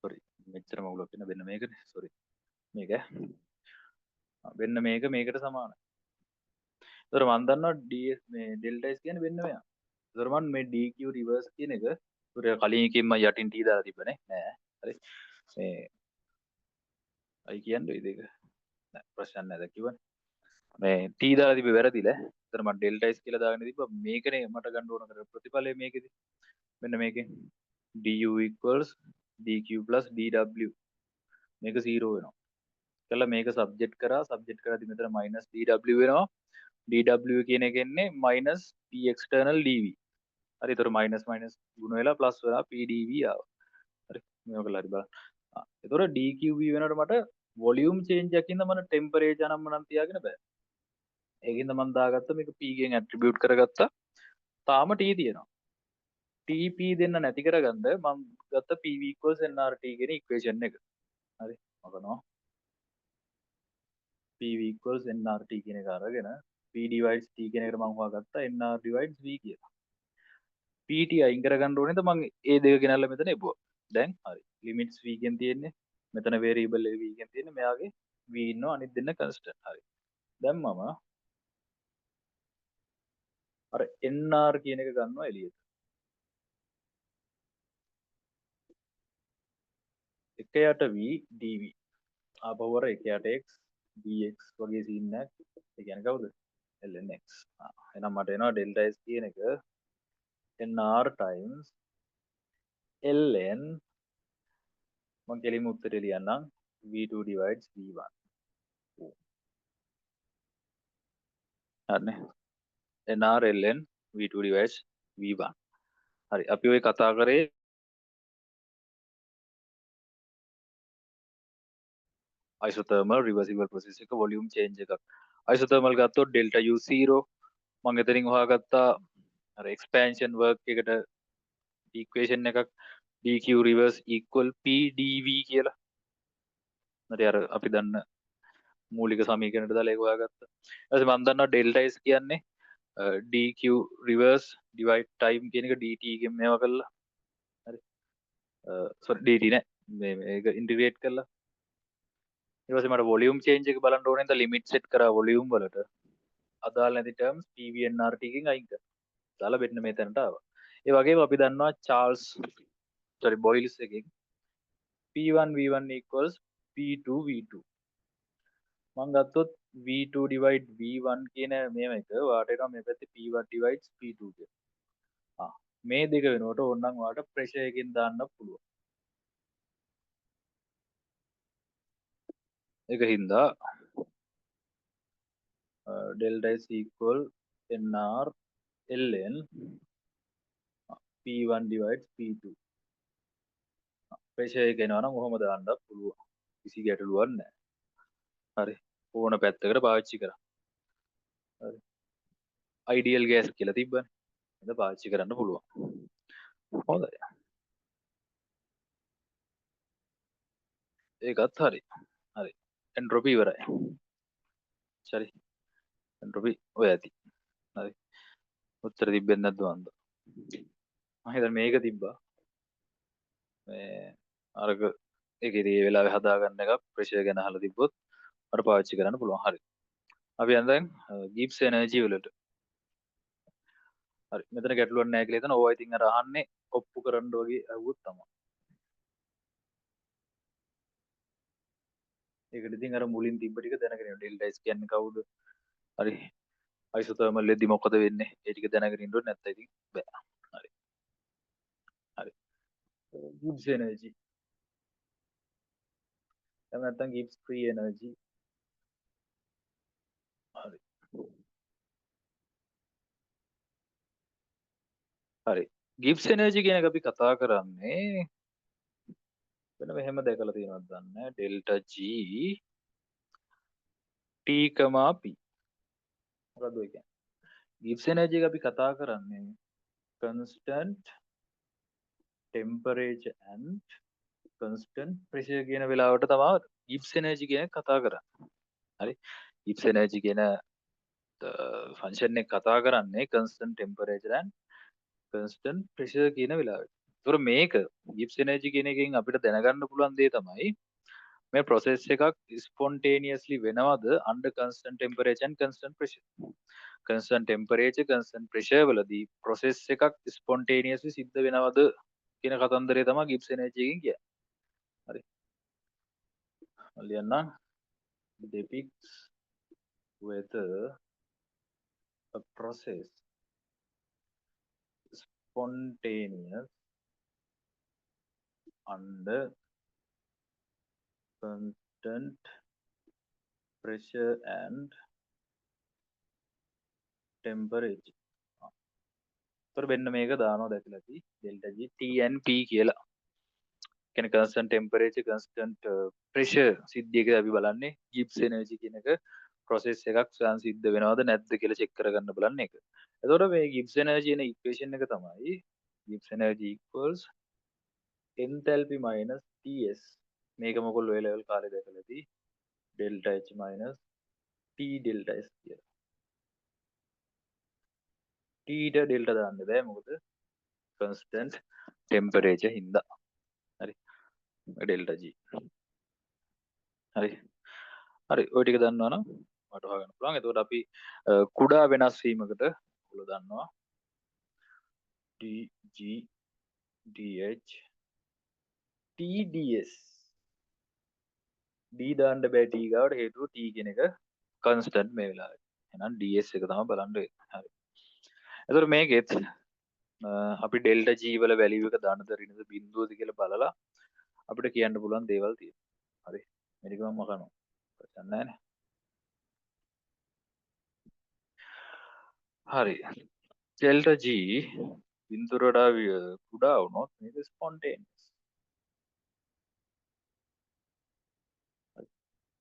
sorry මෙච්චරම උලක් වෙන මෙන්න මේකනේ sorry මේක වෙන්න මේකට සමානයි. ඒතර මම දන්නවා ds මේ delta s කියන්නේ වෙන්න මෙයා. දරමන් මේ dq රිවර්ස් කියන එක කලින් එකෙන්ම යටින් t දාලා තිබ්බනේ නෑ හරි මේ අයි කියන්නේ දෙක නෑ ප්‍රශ්න නැහැ කිව්වනේ මේ t දාලා තිබ්බේ වැරදිලා එතන මම ඩෙල්ටා s කියලා දාගෙන තිබ්බා මේකනේ මට ගන්න ඕන කර ප්‍රතිඵලය මේකෙදි මෙන්න මේකෙන් du equals dq plus dw මේක 0 වෙනවා කළා මේක සබ්ජෙක්ට් කරා සබ්ජෙක්ට් කරාදී මෙතන minus dw වෙනවා dw කියන එක එන්නේ minus p external dv හරි ඒතර minus minus ගුණ වෙලා plus වෙලා pdv ආවා හරි මේක හරි බලන්න ඒතර dqv වෙනකොට මට වොලියුම් චේන්ජ් එකකින්ද මම ටෙම්පරේචර් නම් මනම් තියාගෙන බෑ ඒකින්ද මම දාගත්ත මේක p ගෙන් ඇට්‍රිබියුට් කරගත්තා තාම t තියෙනවා tp දෙන්න නැති කරගන්න මම ගත්ත pv equals nrt කියන ඉක්වේෂන් එක හරි මොකනවා pv equals nrt කියන එක අරගෙන p divides t කියන එකට මම හොයාගත්තා nr divides v කියලා pt අයින් කරගන්න ඕනේද මම ඒ දෙක ගෙනල්ලා මෙතන එපුවා දැන් හරි limits v ගෙන් තියෙන්නේ මෙතන variable v ගෙන් තියෙන්නේ මෙයාගේ v ඉන්නවා අනිත් දෙන්න constant හරි දැන් මම අර nr කියන එක ගන්නවා එළියට එක යට v dv ආපහුවර එක යට x dx වගේ සීන් එකක් ඒ කියන්නේ කවුද lnx එහෙනම් මට එනවා delta s කියන එක nr times ln මම කෙලින්ම උත්තරේ ලියන්නම් v2 divides v1 හරිනේ nr ln v2 divides v1 හරි අපි ඔය කතා කරේ isothermal reversible process එක volume change එකක් isothermal ගත්තොත් delta u0 මම එතනින් හොයාගත්තා අර expansion work එකට equation එකක් dq reverse equal p dv කියලා හරි අර අපි දන්න මූලික සමීකරණයට දාලා ඒක හොයාගත්තා ඊට පස්සේ මම දන්නවා delta s කියන්නේ dq reverse divide time කියන එක dt ගෙන් මේවා කළා හරි sorry dt නෑ මේක ඉන්ටිග්‍රේට් කළා ඊට පස්සේ මට වොලියුම් චේන්ජ් එක බලන්න ඕනේ නැන්ද ලිමිට් සෙට් කරා වොලියුම් වලට අදාළ නැති ටර්ම්ස් pv nrt එකෙන් අයින් කරා දාලා මෙන්න මෙතනට ආවා ඒ වගේම අපි දන්නවා චාල්ස් sorry බොයිල්ස් එකෙන් p1 v1 equals p2 v2 මම ගත්තොත් v2 divide v1 කියන මේව එක වාට එනවා මේ පැත්තේ p1 divides p2 කියලා මේ දෙක වෙනකොට ඕනනම් වාට ප්‍රෙෂර් එකෙන් දාන්න පුළුවන් ඒක හින්දා delta is equal nr ln p1 divides p2 pressure එක එනවා නම් ඔහොම දාන්නත් පුළුවන් කිසි ගැටලුවක් නැහැ හරි ඕන පැත්තකට පාවිච්චි කරා හරි අයිඩියල් ගෑස් කියලා තිබ්බනේ එතන පාවිච්චි කරන්න පුළුවන් හොඳයි ඒකත් හරි හරි එන්ට්‍රොපි ඉවරයි සරි එන්ට්‍රොපි ඔය ඇති හරි උත්තර තිබෙන්නේ නැද්ද වන්ද මම හිතන්නේ මේක තිබ්බා මේ අරක ඒකේදී ඒ වෙලාවේ හදාගන්න එක ප්‍රෙෂර් ගැන අහලා තිබ්බොත් අර පාවිච්චි කරන්න පුළුවන් හරි අපි දැන් ගිබ්ස් එනර්ජි වලට හරි මෙතන ගැටලුවක් නැහැ කියලා හිතන ඕවා ඉතින් අර අහන්නේ ඔප්පු කරන්න වගේ අහුවොත් තමයි ඒකට ඉතින් අර මුලින් තිබ්බ ටික දැනගෙන ඉන්න ඩෙල්ටා S කියන්නේ කවුද හරි අයිසෝතර්මල් ලෙද්දි මොකද වෙන්නේ ඒ ටික දැනගෙන ඉන්න ඕනේ නැත්නම් ඉතින් බෑ හරි හරි ගිබ්ස් එනර්ජි එහෙම නැත්නම් ගිබ්ස් ෆ්‍රී එනර්ජි හරි හරි ගිබ්ස් එනර්ජි කියන එක අපි කතා කරන්නේ වෙන මෙහෙම දැකලා තියෙනවද දන්නේ ඩෙල්ටා G T, P මොකද ඔය කියන්නේ ගිබ්ස් එනර්ජි එක අපි කතා කරන්නේ constant temperature and constant pressure කියන වෙලාවට තමයි ගිබ්ස් එනර්ජි කියන කතා කරන්නේ හරි ගිබ්ස් එනර්ජි කියන ෆන්ක්ෂන් එක කතා කරන්නේ constant temperature and constant pressure කියන වෙලාවට. ඒතර මේක ගිබ්ස් එනර්ජි කියන එකෙන් අපිට දැනගන්න පුළුවන් දේ තමයි මේ process එකක් spontaneously වෙනවද under constant temperature and constant pressure? constant temperature constant pressure වලදී process එකක් spontaneously සිද්ධ වෙනවද කියන කතන්දරය තමයි Gibbs energy එකෙන් කියන්නේ. හරි. ලියන්න. depicts whether a process spontaneous under constant pressure and temperature. තොර වෙන්න මේක දානවා දැකලා ඇති delta G T and P කියලා. කියන්නේ constant temperature constant pressure සිද්ධියකදී අපි බලන්නේ Gibbs energy කියන එක process එකක් සංසිද්ධ වෙනවද නැද්ද කියලා check කරගන්න බලන්නේ ඒක. එතකොට මේ Gibbs energy කියන equation එක තමයි Gibbs energy equals enthalpy minus Ts. මේක මොකද ඔය level කාලේ දැකලා ඇති delta H minus T delta S කියලා. T ට delta දාන්න බෑ මොකද constant temperature හින්දා. හරි. delta G. හරි. හරි ඔය ටික දන්නවනම් මට හොයාගන්න පුළුවන්. එතකොට අපි කුඩා වෙනස් වීමකට ඔයගොල්ලෝ දන්නවා dg dh tds d දාන්න බෑ t ගාවට හේතුව t කියන එක constant මේ වෙලාවේ. එහෙනම් ds එක තමයි බලන්න වෙන්නේ. හරි. එතකොට මේකෙත් අපි delta g වල value එක දාන්නද රිනද බිඳුවද කියලා බලලා අපිට කියන්න පුළුවන් දේවල් තියෙනවා. හරි. මේක මම මකනවා. ප්‍රශ්න නැහැ නේ. හරි. delta G බිඳුවට වඩා කුඩා වුණොත් මේක spontaneous.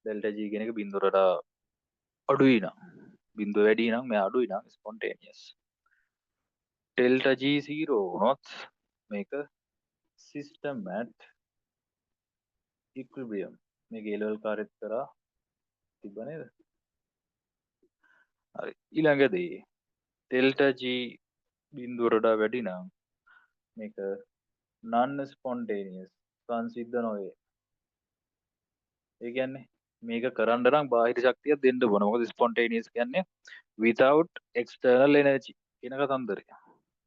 delta G කියන එක බිඳුවට වඩා අඩුයි නම් බිඳුව වැඩි නම් මේ අඩුයි නම් spontaneous. delta G 0 වුණොත් මේක system at equilibrium. මේක A level කාර්යත් කරා තිබ්බ නේද? හරි. ඊළඟදී delta G බිඳුවට වඩා වැඩි නම් මේක non spontaneous සංසිද්ධ නොවේ. ඒ කියන්නේ මේක කරන්න නම් බාහිර ශක්තියක් දෙන්න ඕන. මොකද spontaneous කියන්නේ without external energy කියන කතන්දරය.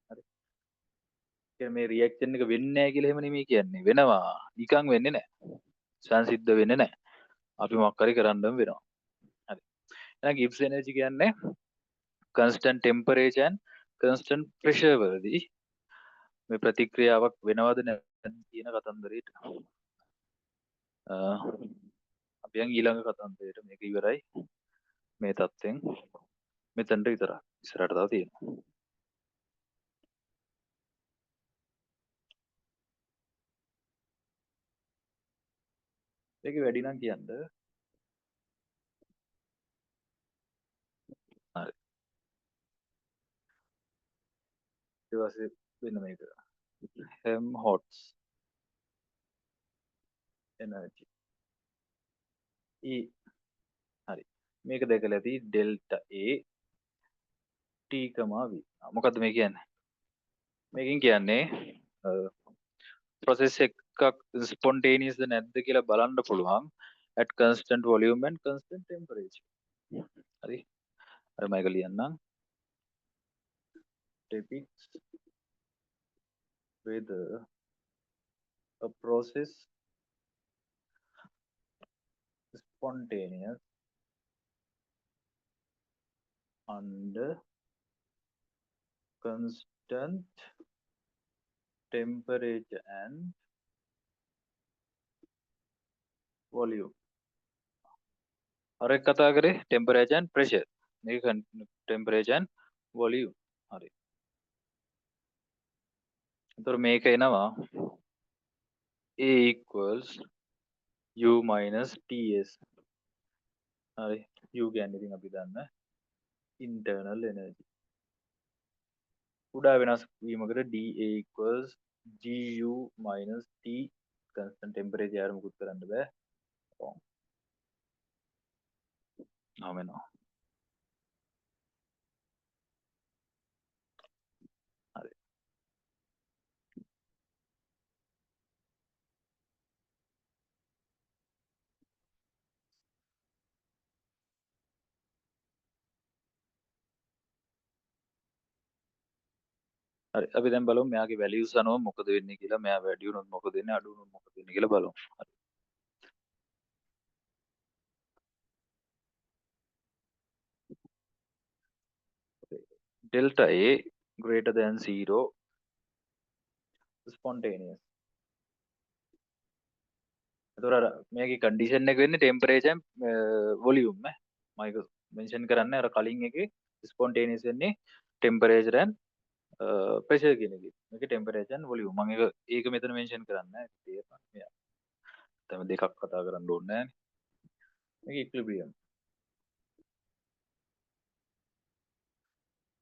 හරි. ඒ මේ රියැක්ෂන් එක වෙන්නේ නැහැ කියලා එහෙම නෙමෙයි කියන්නේ. වෙනවා. නිකන් වෙන්නේ නැහැ. සංසිද්ධ වෙන්නේ නැහැ. අපි මොකක් හරි කරන්නම වෙනවා. හරි. එහෙනම් Gibbs energy කියන්නේ constant temperature and constant pressure වලදී මේ ප්‍රතික්‍රියාවක් වෙනවද නැද්ද කියන කතන්දරේට අපි යන් ඊළඟ කතන්දරේට මේක ඉවරයි මේ තත්ත්වෙන් මෙතනට විතරක් ඉස්සරහට තව තියෙනවා ඒක වැඩි නම් කියන්න හරි ඊට පස්සේ වෙන මේක Helmholtz energy E හරි මේක දැකලා ඇති delta A T, V මොකද්ද මේ කියන්නේ මේකෙන් කියන්නේ process එකක් spontaneous ද නැද්ද කියලා බලන්න පුළුවන් at constant volume and constant temperature හරි අර මම ඒක ලියන්නම් depicts whether a process spontaneous under constant temperature and volume අර එක කතා කරේ temperature and pressure මේක temperature and volume හරි එතකොට මේක එනවා A equals U minus TS හරි U කියන්නේ ඉතින් අපි දන්න internal energy කුඩා වෙනස් වීමකට dA equals GU minus T constant temperature ආර මුකුත් කරන්න බෑ නෝමෙනවා හරි හරි අපි දැන් බලමු මෙයාගේ values අනුව මොකද වෙන්නේ කියලා. මෙයා වැඩි වුණොත් මොකද වෙන්නේ, අඩු වුණොත් මොකද වෙන්නේ කියලා බලමු. හරි. delta A greater than 0 spontaneous. එතකොට අර මේකේ condition එක වෙන්නේ temperature and volume නේ. මම ඒක mention කරන්නේ අර කලින් එකේ spontaneous වෙන්නේ temperature and pressure කියන එකේ. මේකේ temperature and volume. මම ඒක මෙතන mention කරන්නේ නැහැ. තේරෙනවා. මෙයා. තම දෙකක් කතා කරන්න ඕනේ නැහැ. මේක equilibrium.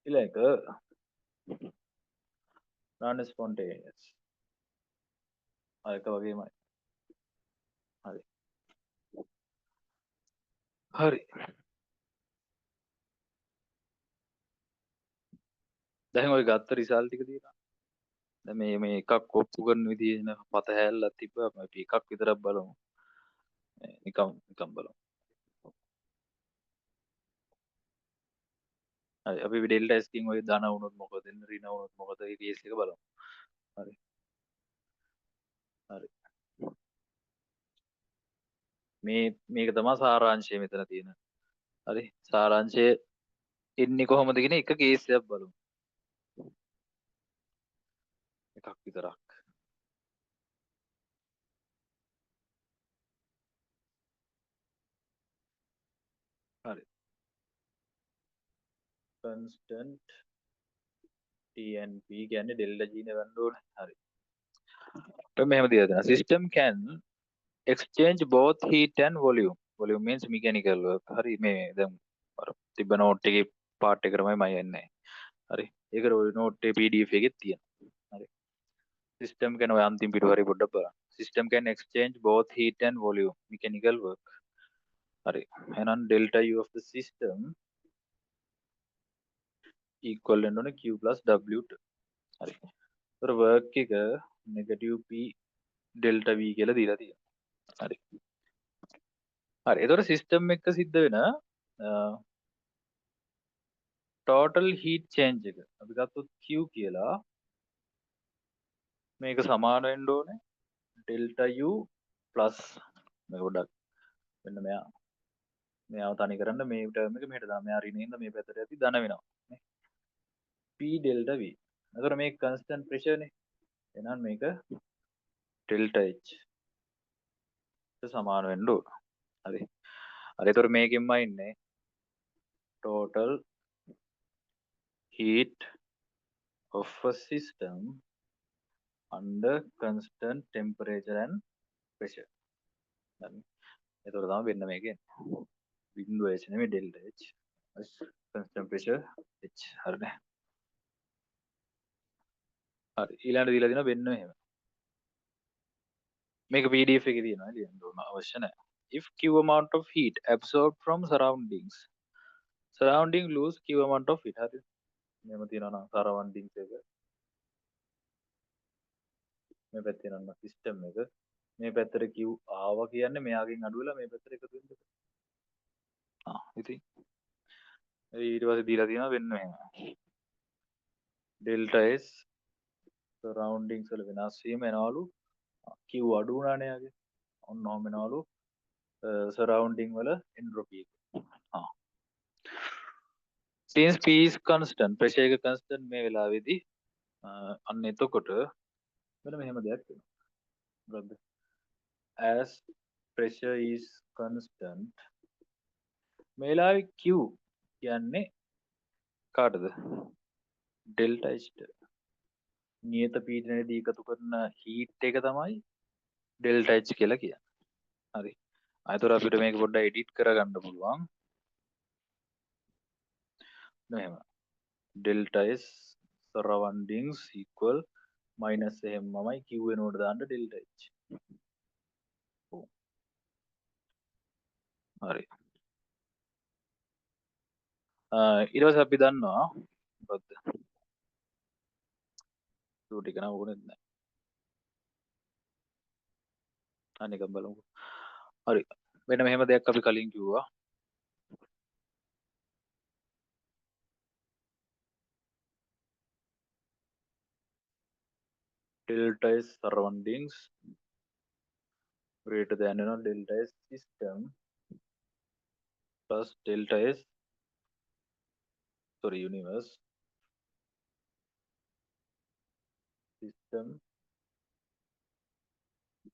ඊළඟ non spontaneous. ඒක වගේමයි. හරි. හරි. දැන් ඔය ගත්ත රිසල්ට් ටික තියෙනවා. දැන් මේ එකක් ඔප්පු කරන විදිහේ න පත හැල්ලක් තිබ්බා. අපි එකක් විතරක් බලමු. නිකම් බලමු. හරි අපි ඩෙල්ටා S කින් ඔය ධන වුණොත් මොකද වෙන්නේ, ඍණ වුණොත් මොකද, ඒ කේස් එක බලමු. හරි. හරි. මේක තමයි සාරාංශය මෙතන තියෙන. හරි. සාරාංශය එන්නේ කොහොමද කියන එක කේස් එකක් බලමු. එකක් විතරක්. හරි. constant TNP කියන්නේ ඩෙල්ටා G නේ වෙන්න ඕනේ. හරි. දැන් මෙහෙම දීලා තියෙනවා. system can exchange both heat and volume. Volume means mechanical work. හරි මේ දැන් අර තිබ්බ නෝට් එකේ පාර්ට් එක තමයි මම යන්නේ. හරි. ඒකට ඔය නෝට් එකේ PDF එකෙත් තියෙනවා. හරි. system can ඔය අන්තිම පිටු හරි පොඩ්ඩක් බලන්න. system can exchange both heat and volume mechanical work. හරි. එහෙනම් delta U of the system equal වෙන්න ඕනේ Q plus W2. හරි. ඒතර work එක negative P delta V කියලා දීලා තියෙනවා. හරි. හරි. ඒතර system එක සිද්ධ වෙන total heat change එක අපි ගත්තොත් Q කියලා මේක සමාන වෙන්න ඕනේ delta U plus මේක පොඩ්ඩක් මෙන්න මෙයාව තනි කරන්න මේ ටර්ම් එක මෙහෙට දාන්න. මෙයා ඍණින්ද මේ පැත්තට ඇති ධන වෙනවා නේ. P delta V. එතකොට මේක constant pressure නේ. එහෙනම් මේක delta H සමාන වෙන්න ඕන. හරි. හරි. එතකොට මේකෙන්ම ඉන්නේ total heat of a system under constant temperature and pressure. හරි. එතකොට තමයි වෙන්න මේකෙන්. බිඳුව H නෙමෙයි delta H. constant pressure H. හරිනේ. හරි. ඊළඟට දීලා දෙනවා වෙන්න එහෙම. මේක PDF එකේ තියෙනවා ලියන්න ඕන අවශ්‍ය නැහැ. If Q amount of heat absorbed from surroundings, surrounding lose Q amount of heat. හරි. මෙහෙම තියෙනවා නම් surroundings එක මේ පැත්තේ නම් system එක මේ පැත්තට Q ආවා කියන්නේ මෙයාගෙන් අඩු වෙලා මේ පැත්තට එකතු වෙන්න. ඉතින් ඊට පස්සේ දීලා තියෙනවා වෙන්න මෙහෙම. delta S surroundings වල වෙනස් වීම එනවලු Q අඩු වුණානේ යාගේ. ඔන්න ඔහම එනවලු surrounding වල entropy එක. since P is constant pressure එක constant මේ වෙලාවේදී අන්න එතකොට මෙන්න මෙහෙම දෙයක් වෙනවා. මොකද්ද? as pressure is constant මේ වෙලාවේ Q කියන්නේ කාටද? delta H ට. නියත පීඩනයේදී එකතු කරන heat එක තමයි delta H කියලා කියන්නේ. හරි. අයතොර අපිට මේක පොඩ්ඩක් edit කරගන්න පුළුවන්. මෙහෙම. delta S surroundings equal minus එහෙමමයි Q වෙනුවට දාන්න delta H. හරි. ඊට පස්සේ අපි දන්නවා මොකද්ද? ඌ ටික නම් ඕනෙත් නැහැ. අනේක බලමු. හරි. මෙන්න මෙහෙම දෙයක් අපි කලින් කිව්වා. delta S surroundings greater than delta S system plus delta S universe system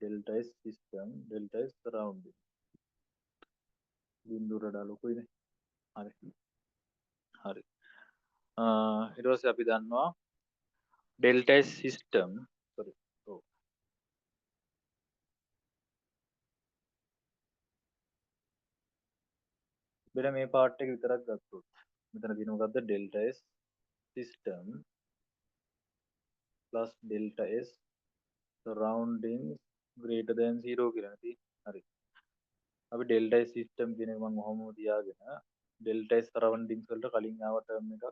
delta S system delta S surrounding බිඳුර ඩලුකුයිනේ හරි හරි ඊට පස්සේ අපි දන්නවා delta S system sorry බෙර මේ පාර්ට් එක විතරක් ගත්තොත් මෙතන තියෙන මොකද්ද delta S system plus delta S surroundings greater than 0 කියලා තියෙන්නේ හරි අපි delta S system කියන එක මම ඔහොම තියාගෙන delta S surroundings වලට කලින් ආව ටර්ම් එකක්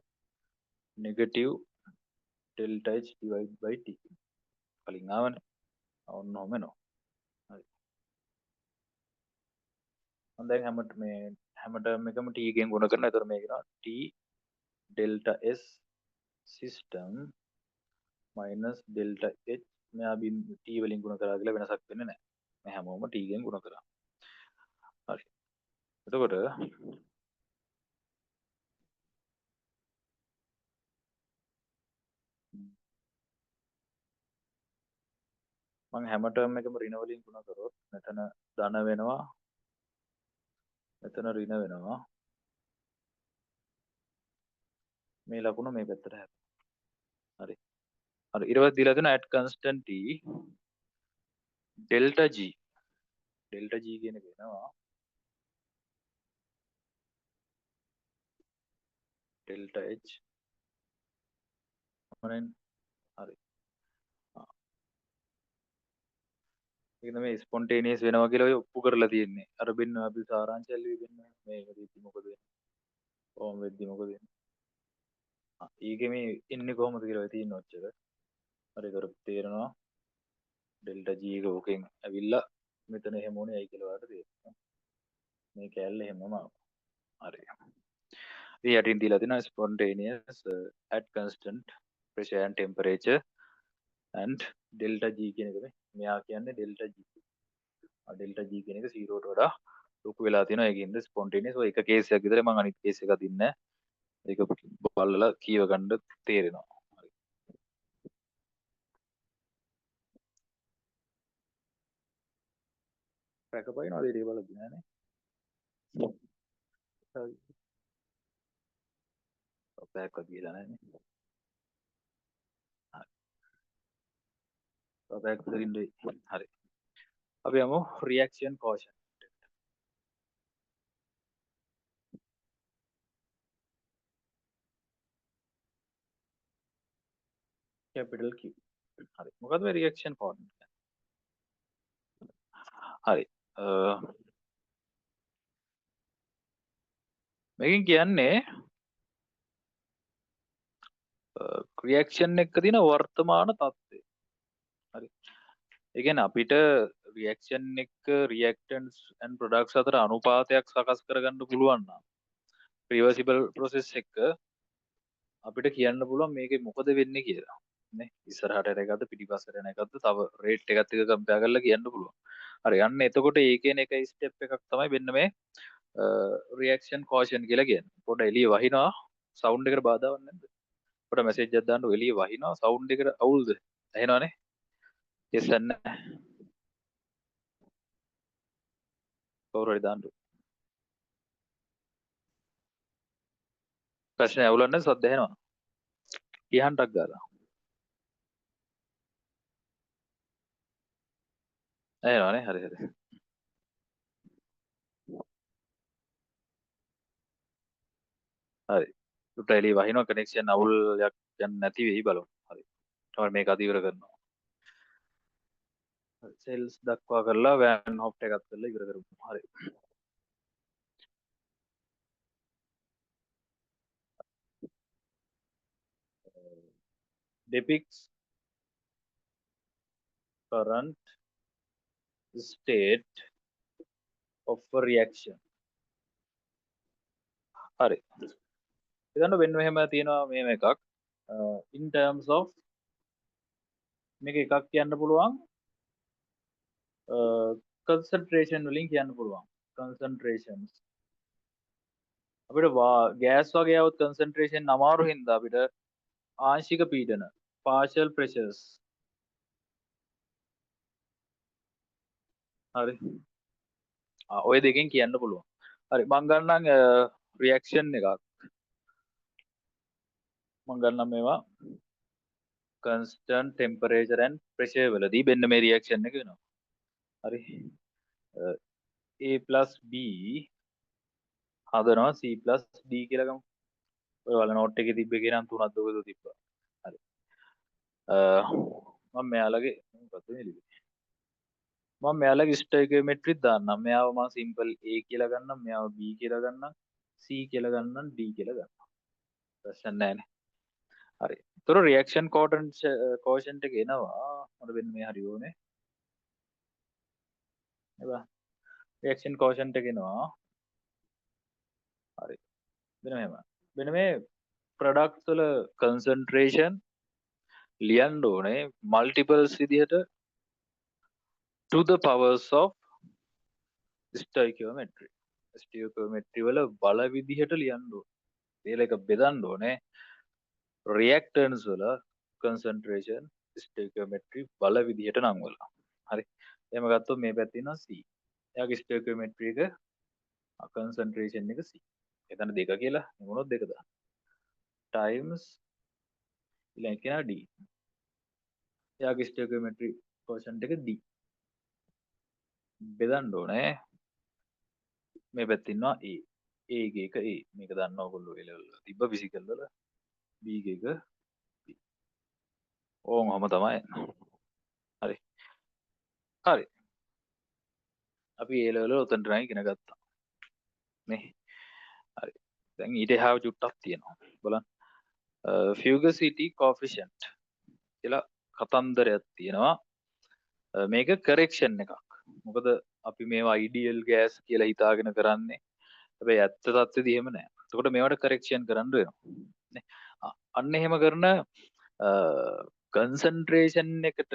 negative delta H divided by T කලින් ආවනේ ඔන්න ඔහම එනවා හරි මම දැන් හැම ටර්ම් එකම T එකෙන් ගුණ කරනවා ඒතර මේක එනවා T delta S system minus delta H මෙයා T වලින් ගුණ කරා කියලා වෙනසක් වෙන්නේ නැහැ මේ හැමෝම T එකෙන් ගුණ කරා හරි එතකොට මම හැම ටර්ම් එකම ඍණ වලින් ගුණ කරොත් මෙතන ධන වෙනවා මෙතන ඍණ වෙනවා මේ ලකුණ මේ පැත්තට හැරෙනවා හරි හරි ඊට පස්සේ දීලා තියෙනවා at constant t delta g කියන එක එනවා delta h හරි ඒක මේ ස්පොන්ටේනියස් වෙනවා කියලා ඔය ඔප්පු කරලා තියෙන්නේ අර බින්න අපි සාරාංශය ඇල්ලුවේ බින්න මේක දීති මොකද වෙන්නේ කොහොම වෙද්දි මොකද වෙන්නේ ඊගේ මේ ඉන්නේ කොහොමද කියලා ඔය තියෙන ඔච්චර හරි කර තේරෙනවා ඩෙල්ටා g එක ඕකෙන් ඇවිල්ලා මෙතන එහෙම ඕනේ ඇයි කියලා ඔයාලට තේරෙනවා මේ කැලේ එහෙමම හරි මේ යටින් දීලා තියෙනවා spontaneous at constant pressure and temperature and delta g කියන එක මෙයා කියන්නේ delta g කියන එක 0ට වඩා ලොකු වෙලා තියෙනවා ඒකින්ද spontaneous ඔය එක කේස් එකක් විතරයි මම අනිත් කේස් එක දින්නේ ඒක බලලා කියව ගන්න තේරෙනවා හරි රැකපයින්නවා දෙය බලද්දි නෑනේ හරි අපෑක්ව කියලා නෑනේ අපෑක් විතරින් දෙයි හරි අපි යමු reaction quotient capital Q හරි මොකද මේ reaction quotient හරි මේකෙන් කියන්නේ රියක්ෂන් එක තියෙන වර්තමාන තත්ත්වය හරි ඒ කියන්නේ අපිට රියක්ෂන් එක රියැක්ටන්ට්ස් ඇන්ඩ් ප්‍රොඩක්ට්ස් අතර අනුපාතයක් සකස් කරගන්න පුළුවන් නම් රිවර්සිබල් ප්‍රොසෙස් එක අපිට කියන්න පුළුවන් මේකේ මොකද වෙන්නේ කියලා නේ ඉස්සරහට යන එකක්ද පිටිපස්සට යන එකක්ද තව රේට් එකත් එක්ක කම්පෙයාර් කරලා කියන්න පුළුවන් හරි අන්න එතකොට ඒකේන එක ස්ටෙප් එකක් තමයි වෙන්න මේ රියක්ෂන් කෝෂන් කියලා කියන්නේ පොඩ එළිය වහිනවා සවුන්ඩ් එකට බාධාවක් නැද්ද පොඩ මැසේජ් එකක් දාන්න එළිය වහිනවා සවුන්ඩ් එකට අවුල්ද ඇහෙනවනේ yes නැහැ කවුරු හරි දාන්න ප්‍රශ්නේ අවුලන්නේ සද්ද ඇහෙනවා කියහන්ටක් ගාලා ඇහෙනවනේ හරි හරි හරි උට එළිය වහිනවා කනෙක්ෂන් අවුලයක් යන්නේ නැති වෙයි බලමු හරි තමයි මේක අධිවර කරනවා සෙල්ස් දක්වා කරලා වෑන් හොප් එකක් කරලා ඉවර කරමු හරි depicts current state of a reaction හරි ඉතින් වෙන්න මෙහෙම තියෙනවා මේව එකක් in terms of මේක එකක් කියන්න පුළුවන් කන්සන්ට්‍රේෂන් වලින් කියන්න පුළුවන් කන්සන්ට්‍රේෂන්ස් අපිට ගෑස් වගේ આવුත් කන්සන්ට්‍රේෂන් අමාරු හින්දා අපිට ආංශික පීඩන partial pressures හරි ඔය දෙකෙන් කියන්න පුළුවන් හරි මං ගන්නම් රියැක්ෂන් එකක් මං ගන්නම් මේවා constant temperature and pressure වලදී මෙන්න මේ රියැක්ෂන් එක වෙනවා හරි A plus B හදනවා C plus D කියලා ගමු ඔය වල නෝට් එකේ තිබ්බ එකේ නම් තුනක් දුකද තිබ්බා හරි මම මෙයාලගේ මොකක්ද මේ ලිව්වේ මම මෙයාලගේ ස්ටොයිකියෝමෙට්‍රික් දාන්නම් මෙයාව මම සිම්පල් A කියලා ගන්නම් මෙයාව B කියලා ගන්නම් C කියලා ගන්නම් D කියලා ගන්නම් ප්‍රශ්න නැහැ නේ හරි ඒතර රියැක්ෂන් කෝෂන්ට් එක එනවා මට වෙන්න මේ හරි ඕනේ නේද රියැක්ෂන් කෝෂන්ට් එක එනවා හරි මෙන්න මේ ප්‍රොඩක්ට්ස් වල කන්සන්ට්‍රේෂන් ලියන්න ඕනේ මල්ටිපල්ස් විදිහට to the powers of stoichiometry stoichiometry වල බල විදිහට ලියන්න ඕනේ ඒක බෙදන්න ඕනේ reactants වල concentration stoichiometry බල විදිහට නම් වල හරි එහෙම ගත්තොත් මේ පැත්තේ ඉන්නවා C එයාගේ stoichiometry එක concentration එක C එතන දෙක කියලා මොනොත් දෙකද times ඊළඟ කෙනා D එයාගේ stoichiometry quotient එක D බෙදන්න ඕනේ මේ පැත්තේ ඉන්නවා A A ගේ එක A මේක දන්න ඕගොල්ලෝ ඒ ලෙවල් වල තිබ්බ ෆිසිකල් වල B ගේ එක B ඕමම තමයි හරි හරි අපි ඒ ලෙවල් වල උතන්ට නම් ඉගෙන ගත්තා නේ හරි දැන් ඊට එහා චුට්ටක් තියෙනවා බලන්න fugacity coefficient කියලා කතන්දරයක් තියෙනවා මේක correction එකක් මොකද අපි මේවා ideal gas කියලා හිතාගෙන කරන්නේ හැබැයි ඇත්ත තත්ත්වෙදි එහෙම නෑ එතකොට මේවට correction කරන්න වෙනවා නේ අන්න එහෙම කරන concentration එකට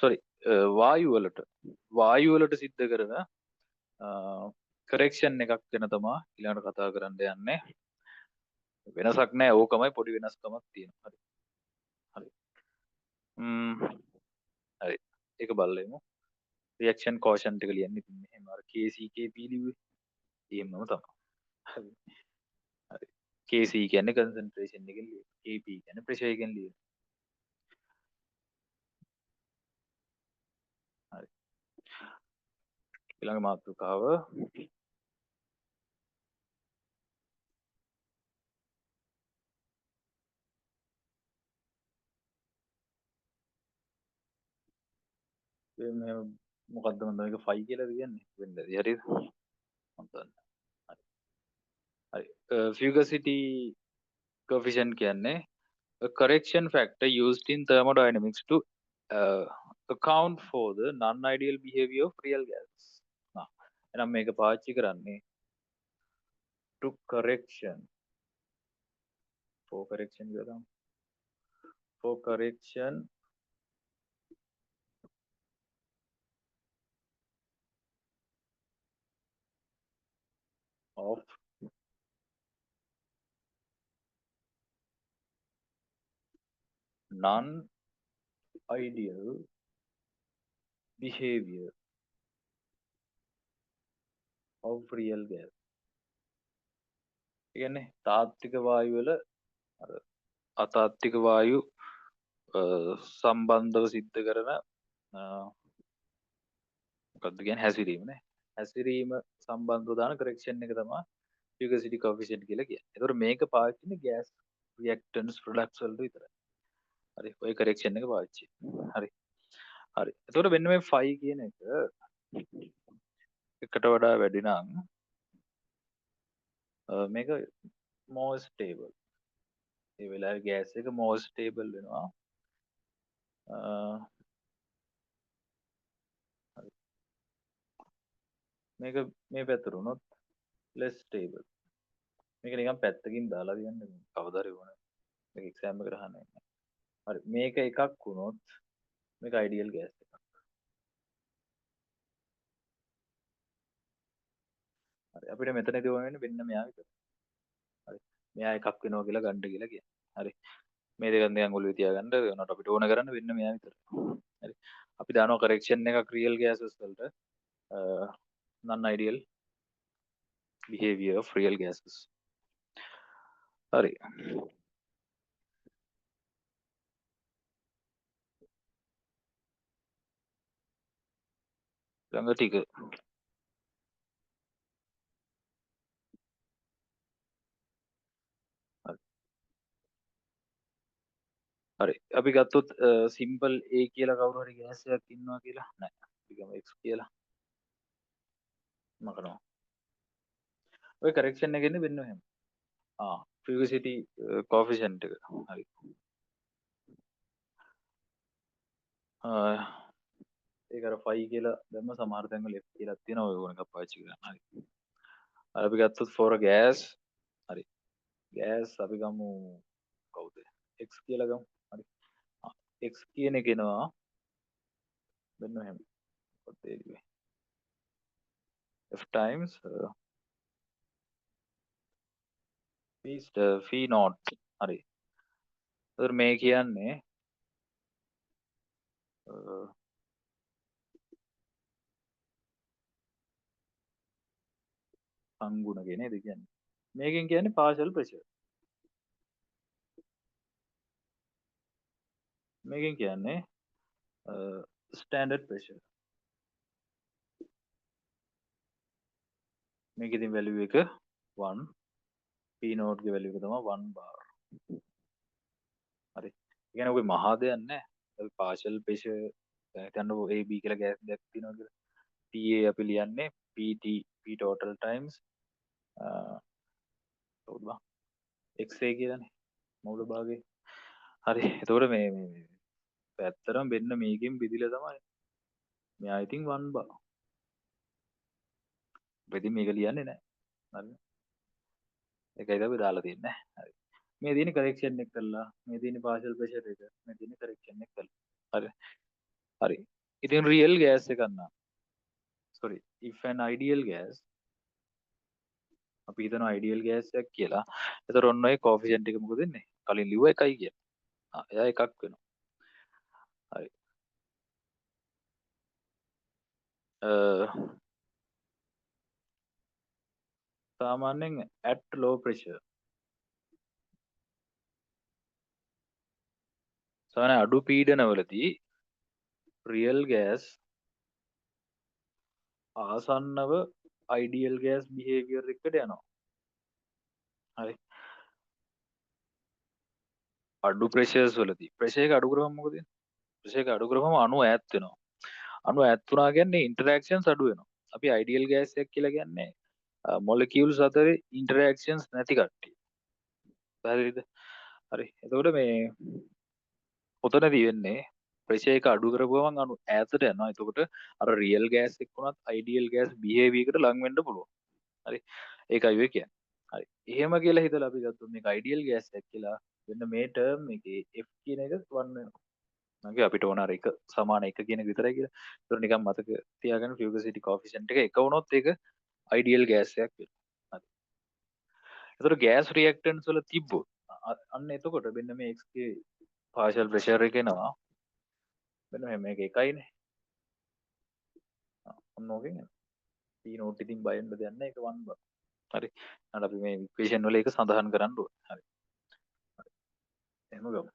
sorry වායු වලට සිද්ධ කරන correction එකක් ගැන තමයි ඊළඟට කතා කරන්න යන්නේ වෙනසක් නෑ ඕකමයි පොඩි වෙනස්කමක් තියෙනවා හරි හරි හරි ඒක බලමු රියැක්ෂන් කෝෂන්ට් එක ලියන්න ඉතින් මෙහෙම අර KCKP ලිව්වේ එහෙමම තමයි හරි හරි KC කියන්නේ කන්සන්ට්‍රේෂන් එකෙන් ලියන KP කියන්නේ ප්‍රෙෂර් එකෙන් ලියන හරි ඊළඟ මාතෘකාව මේ මොකද්ද මම මේක 5 කියලා කියන්නේ වෙන්නද හරිද මම දන්නේ හරි fugacity coefficient කියන්නේ a correction factor used in thermodynamics to account for the non-ideal behavior of real gases. එහෙනම් මේක පාවිච්චි කරන්නේ to correction for correction කියලා for correction of non-ideal behavior of real gas. ඒ කියන්නේ තාත්වික වායු වල අර අතාත්වික වායු සම්බන්ධව සිද්ධ කරන මොකක්ද කියන්නේ හැසිරීම නේ හැසිරීම සම්බන්ධව දාන correction එක තමයි fugacity coefficient කියලා කියන්නේ. ඒතකොට මේක පාවිච්චි කරන්නේ gas reactants products වලට විතරයි. හරි ඔය correction එක පාවිච්චි. හරි. හරි. එතකොට මෙන්න මේ 5 කියන එක එකට වඩා වැඩි නම් මේක more stable. ඒ වෙලාවේ gas එක more stable වෙනවා. හරි. මේක මේ පැත්තට උනොත් less stable. මේක නිකන් පැත්තකින් දාලා තියන්න කවදාද වුණා. මේක එක්සෑම් එකට අහන්නේ නැහැ. හරි මේක එකක් වුණොත් මේක අයිඩියල් ගෑස් එකක්. හරි අපිට මෙතනදී ඕන වෙන්නේ වෙන්න මෙයා විතර. හරි මෙයා එකක් වෙනවා කියලා ගන්න කියලා කියන්නේ. හරි මේ දෙක නිකන් ඔළුවේ තියාගන්න වෙනකොට අපිට ඕන කරන්න වෙන්න මෙයා විතර. හරි අපි දානවා කරෙක්ෂන් එකක් රියල් ගෑසස් වලට non ideal behavior of real gases. හරි ළඟ ටික හරි අපි ගත්තොත් සිම්පල් A කියලා කවුරු හරි ගෑස් එකක් ඉන්නවා කියලා නෑ අපි ගමු X කියලා මකනවා ඔය කරෙක්ෂන් එකෙන්නේ වෙන්න එහෙම fluidity coefficient එක හරි ඒක අර 5 කියලා දැම්ම සමහර තැන්වල F කියලා තියෙනවා ඔය ඕන එකක් පාවිච්චි කරන්න හරි අපි ගත්තොත් for a gas හරි gas අපි ගමු කවුද X කියලා ගමු හරි X කියන එක එනවා වෙන්න එහෙම F times phi naught හරි එතකොට මේ කියන්නේ සංගුණ කියන නේද කියන්නේ මේකෙන් කියන්නේ partial pressure මේකෙන් කියන්නේ standard pressure මේක ඉතින් value එක 1 p naught ගේ value එක තමයි 1 bar හරි ඒ කියන්නේ ඔගේ මහා දෙයක් නැහැ අපි partial pressure හිතන්නකෝ AB කියලා gas දෙයක් තියෙනවා කියලා PA අපි ලියන්නේ PT P total times කවුද බං XA කියලානේ මූල භාගය හරි එතකොට මේ පැත්තරම වෙන්න මේකෙන් බෙදිලා තමයි මෙයා ඉතින් 1 bar වෙදි මේක ලියන්නේ නැහැ හරි ඒකයි අපි දාලා තියන්නේ හරි මේ තියෙන කරෙක්ෂන් එක කළා මේ තියෙන පාෂල් ප්‍රෙෂර් එක මේ තියෙන කරෙක්ෂන් එක කළා හරි හරි ඉතින් රියල් ගෑස් එකක් නම් sorry if an ideal gas අපි හිතනවා ideal gas එකක් කියලා එතකොට ඔන්න ඔය coefficient එක මොකද වෙන්නේ කලින් ලිව්ව එකයි කියන්නේ එයා එකක් වෙනවා හරි සාමාන්‍යයෙන් at low pressure සාමාන්‍ය අඩු පීඩනවලදී real gas ආසන්නව ideal gas behavior එකට යනවා හරි අඩු ප්‍රෙෂර්ස් වලදී ප්‍රෙෂර් එක අඩු කරාම මොකද වෙන්නේ ප්‍රෙෂර් එක අඩු කරාම අණු ඈත් වෙනවා අණු ඈත් වුණා කියන්නේ ඉන්ටරැක්ෂන්ස් අඩු වෙනවා අපි ideal gas එකක් කියලා කියන්නේ මොලිකියුල්ස් අතර ඉන්ටරැක්ෂන්ස් නැති කට්ටිය හරිද හරි එතකොට මේ ඔතනදී වෙන්නේ ප්‍රෙෂර් එක අඩු කරපුවම අණු ඈතට යනවා එතකොට අර රියල් ගෑස් එක්ක උනත් ideal gas behavior එකට ලං වෙන්න පුළුවන් හරි ඒකයි වෙ කියන්නේ හරි එහෙම කියලා හිතලා අපි ගත්තොත් මේක ideal gas එකක් කියලා වෙන මේ ටර්ම් එකේ F කියන එක 1 වෙනවා මගේ අපිට ඕන අර එක සමාන එක කියන එක විතරයි කියලා. ඒතර නිකන් මතක තියාගන්න fluidity coefficient එක එක වුණොත් ඒක ideal gas එකක් වෙනවා. හරි. ඒතර gas reactants වල තිබ්බොත් අන්න එතකොට මෙන්න මේ x ගේ partial pressure එක එනවා. මෙන්න මේක එකයිනේ. ඔන්න ඕකෙන් එනවා. P note ඉතින් බයෙන්න දෙයක් නැහැ ඒක 1 බා. හරි. අන්න අපි මේ equation වල ඒක සඳහන් කරන්න ඕනේ. හරි. එහෙම ගමු.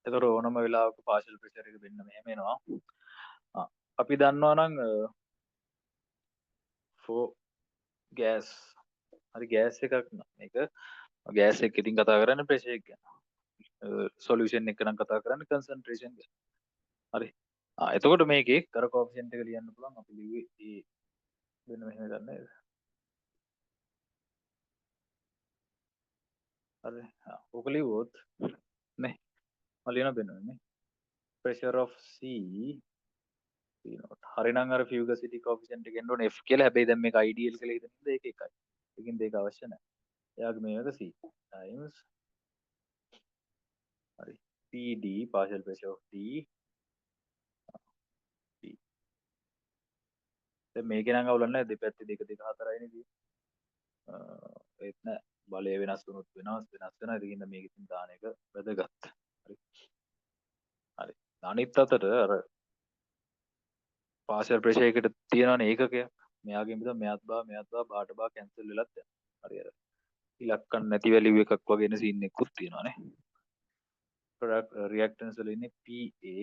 ඒතර ඕනම වෙලාවක partial pressure එක මෙන්න මෙහෙම එනවා. අපි දන්නවා නම් for gas හරි ගෑස් එකක් නම් මේක ගෑස් එක ඉතින් කතා කරන්න ප්‍රෙෂර් එක ගැන සොලියුෂන් එක නම් කතා කරන්න කන්සන්ට්‍රේෂන් ගැන හරි එතකොට මේකේ කර කොෆිෂන්ට් එක ලියන්න පුළුවන් අපි ලිව්වේ ඒ වෙන මෙහෙම ගන්න නේද හරි ඔක ලිව්වොත් නේ මම ලියන බෙන්නන්නේ pressure of C P naught හරි නම් අර fugacity coefficient එක එන්න ඕනේ F කියලා හැබැයි දැන් මේක ideal කියලා හිතන ඉඳ ඒක එකයි ඒකින් දෙක අවශ්‍ය නැහැ එයාගේ මේක C times හරි. PD partial pressure of D. D. දැන් මේකේ නම් අවුලක් නැහැ දෙපැත්තේ 2 2 4යිනේ තියෙන්නේ. ඒත් නෑ බලය වෙනස් වුණොත් වෙනස් වෙනවා. ඒකින්ද මේක ඉතින් දාන එක වැදගත්. හරි. හරි. අනිත් අතට අර පාර්ෂල් ප්‍රෙෂර් එකට තියෙනවනේ ඒකකයක්. මෙයාගේ මිද මෙයාත් බා බාට බා කැන්සල් වෙලත් යනවා. හරි අර ඉලක්කම් නැති වැලියු එකක් වගේ එන සීන් එකකුත් තියෙනවානේ. ප්‍රොඩක්ට් රියැක්ටන්ස් වල ඉන්නේ PA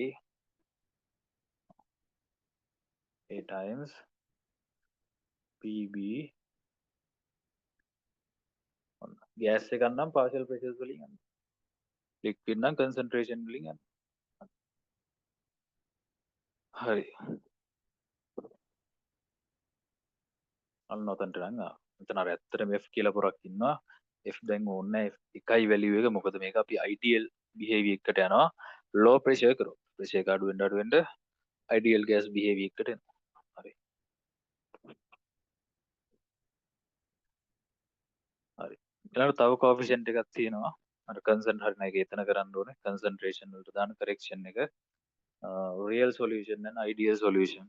A times PB gas එකක් නම් පාර්ෂල් ප්‍රෙෂර්ස් වලින් යනවා. ලික්විඩ් නම් කන්සන්ට්‍රේෂන් වලින් යනවා. හරි. අන්න ඔතනට නම් මෙතන අර ඇත්තටම F කියලා පොරක් ඉන්නවා. F දැන් ඕනේ F එකයි වැලියු එක. මොකද මේක අපි ideal behavior එකට යනවා. low pressure කරොත් pressure එක අඩු වෙන්න ideal gas behavior එකට එනවා. හරි. හරි. ඊළඟට තව coefficient එකක් තියෙනවා. අර කන්සන් හරි නෑ ඒක එතන කරන්න ඕනේ. concentration වලට දාන correction එක real solution and ideal solution.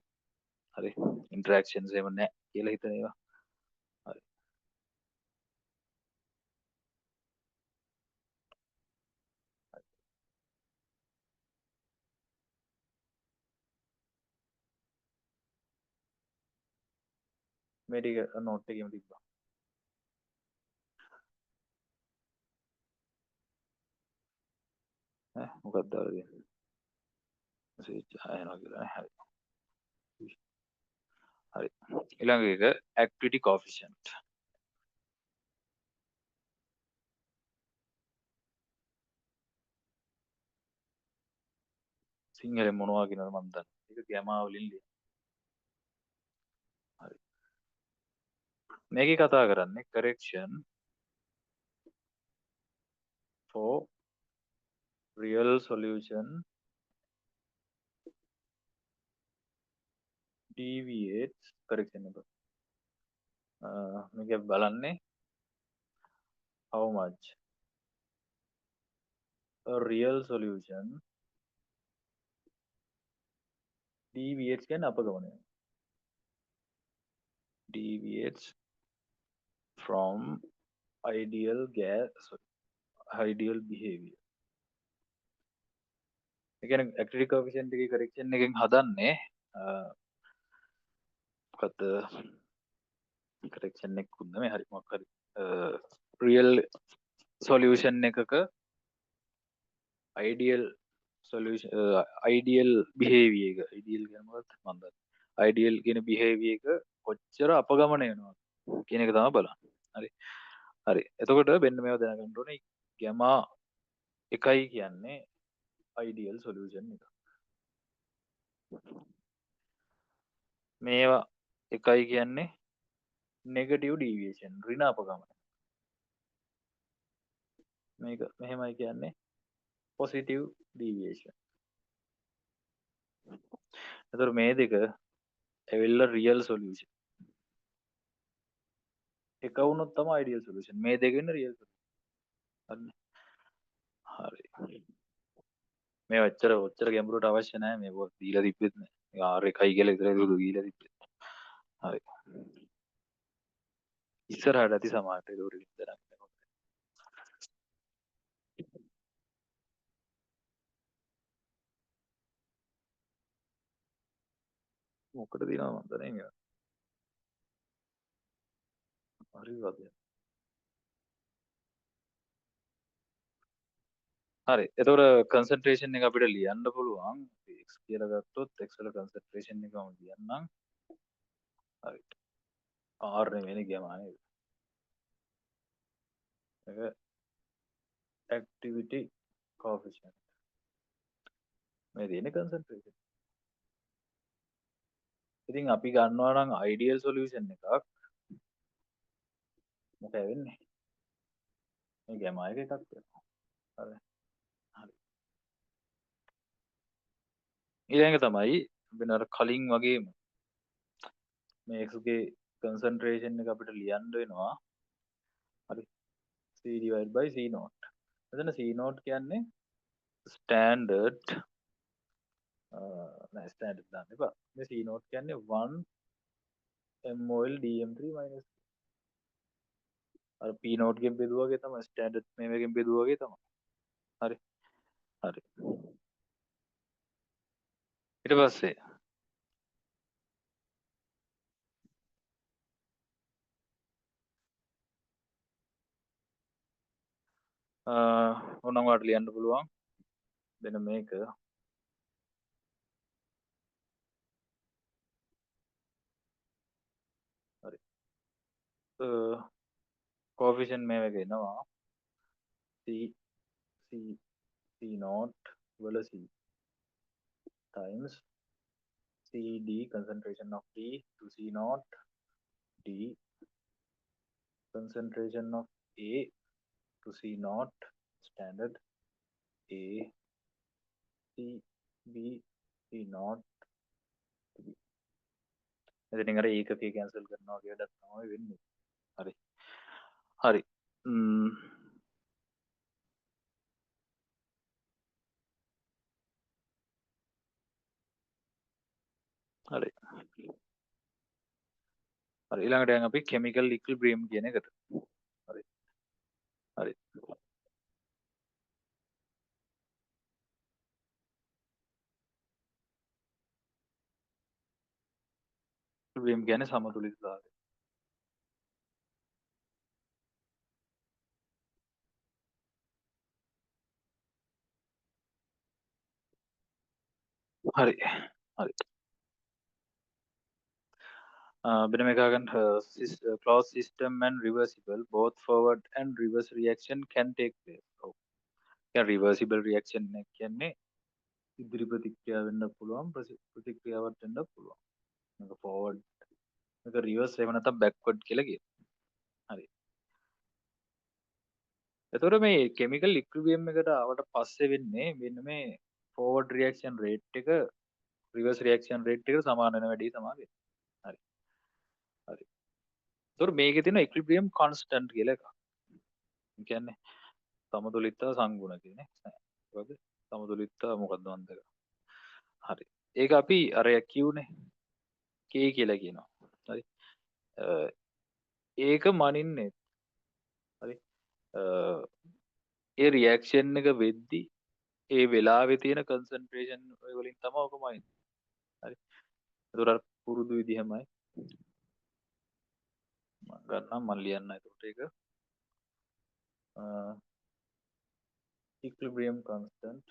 හරි. interactions එහෙම නෑ කියලා හිතන ඒවා. හරි. මේ ටික note එකේම තිබ්බා. ඈ මොකක්ද දාලා තියෙන්නේ? switch ආයනවා කියලා නේ. හරි. හරි. ඊළඟ එක activity coefficient. සිංහලෙන් මොනවා කියනවද මන් දන්නේ. ඒක ගැමා වලින් ලියන. හරි. මේකේ කතා කරන්නේ correction for real solution deviates correction එක. මේක බලන්නේ how much a real solution deviates කියන්නේ අපගමනය. deviates from ideal ideal behavior. ඒ කියන්නේ activity coefficient එකේ correction එකෙන් හදන්නේ මොකද්ද correction එක කුන්න මේ හරි මොකක් හරි real solution එකක ideal solution ideal behavior එක ideal කියන්නේ මොකක්ද මන් දන්නේ ideal කියන behavior එක කොච්චර අපගමන වෙනවද කියන එක තමයි බලන්නේ. හරි. හරි. එතකොට මෙන්න මේව දැනගන්න ඕනේ. ගැමා එකයි කියන්නේ ideal solution එක. මේවා එකයි කියන්නේ negative deviation ඍණ අපගමන. මේක මෙහෙමයි කියන්නේ positive deviation. එතකොට මේ දෙක ඇවිල්ලා real solution. එක වුණොත් තමයි ideal solution. මේ දෙක වෙන real solution. හරි. මේ ඔච්චර ගැඹුරට අවශ්‍ය නැහැ මේ පොත් දීලා තිබ්බෙත් නෑ. මේ R1යි කියලා විතරයි දුරු දීලා තිබ්බේ. හරි. ඉස්සරහට ඇති සමානට ඒක උඩින් තරම්. මොකට දිනව මන්ද නේ මේවා. හරි වගේ. හරි. එතකොට concentration එක අපිට ලියන්න පුළුවන්. x කියලා ගත්තොත් x වල concentration එකම ලියන්නම්. හරි. R නෙවෙයි ගියාම නේද? ඒක activity coefficient. මේ තියෙන්නේ concentration. ඉතින් අපි ගන්නවා නම් ideal solution එකක් මොකද වෙන්නේ? මේ ගැමා එක එකක් වෙනවා. හරි. හරි. ඊළඟ තමයි වෙන අර කලින් වගේම මේ x ගේ concentration එක අපිට ලියන්න වෙනවා. හරි. c divided by c naught. එතන c naught කියන්නේ ස්ටෑන්ඩඩ් නෑ ස්ටෑන්ඩඩ් දාන්න එපා. මේ C නෝට් කියන්නේ 1 mol dm3 minus අර P නෝට් ගෙන් බෙදුවා වගේ තමයි ස්ටෑන්ඩඩ් මේවකින් බෙදුවා වගේ තමයි. හරි. හරි. ඊට පස්සේ ඕනම් වාට ලියන්න පුළුවන් දෙන මේක හරි කෝෆිෂන් මේක එනවා C C C naught වල C times CD concentration of D to C naught D concentration of A to C naught standard A C B C naught to B එතනින් අර ඒකකය කැන්සල් කරනවා වගේ වැඩක් තමයි වෙන්නේ හරි හරි හරි හරි ඊළඟට යන් අපි කෙමිකල් ඉක්විලිබ්‍රියම් කියන එකට හරි හරි ඉක්විලිබ්‍රියම් කියන්නේ සමතුලිතතාවය හරි හරි Binamikagan closed system and reversible, both forward and reverse reaction can take place. Oh, yeah, reversible reaction එක කියන්නේ ඉදිරි ප්‍රතික්‍රියාව වෙන්න පුළුවන් ප්‍රතික්‍රියාවක් වෙන්න පුළුවන්. මේක forward මේක reverse එහෙම නැත්නම් backward කියලා කියනවා. හරි. එතකොට මේ chemical equilibrium එකට ආවට පස්සේ වෙන්නේ මෙන්න මේ forward reaction rate එක reverse reaction rate එකට සමාන වෙන වැඩි තමයි වෙන්නේ. හරි. හරි. එතකොට මේකේ තියෙන equilibrium constant කියලා එකක්. ඒ කියන්නේ සමතුලිතව සංගුණ කියන්නේ නේද? සමතුලිතව මොකක්ද මන්ද? හරි. ඒක අපි අර කියුනේ K කියලා කියනවා. හරි. ඒක මනින්නේ හරි. ඒ රියැක්ෂන් එක වෙද්දි ඒ වෙලාවේ තියෙන කන්සන්ට්‍රේෂන් වලින් තමයි ඔක මනින්නේ. හරි. ඒතර අර පුරුදු විදිහමයි. මම ගන්නම් මම ලියන්න ඒකට ඒක. equilibrium constant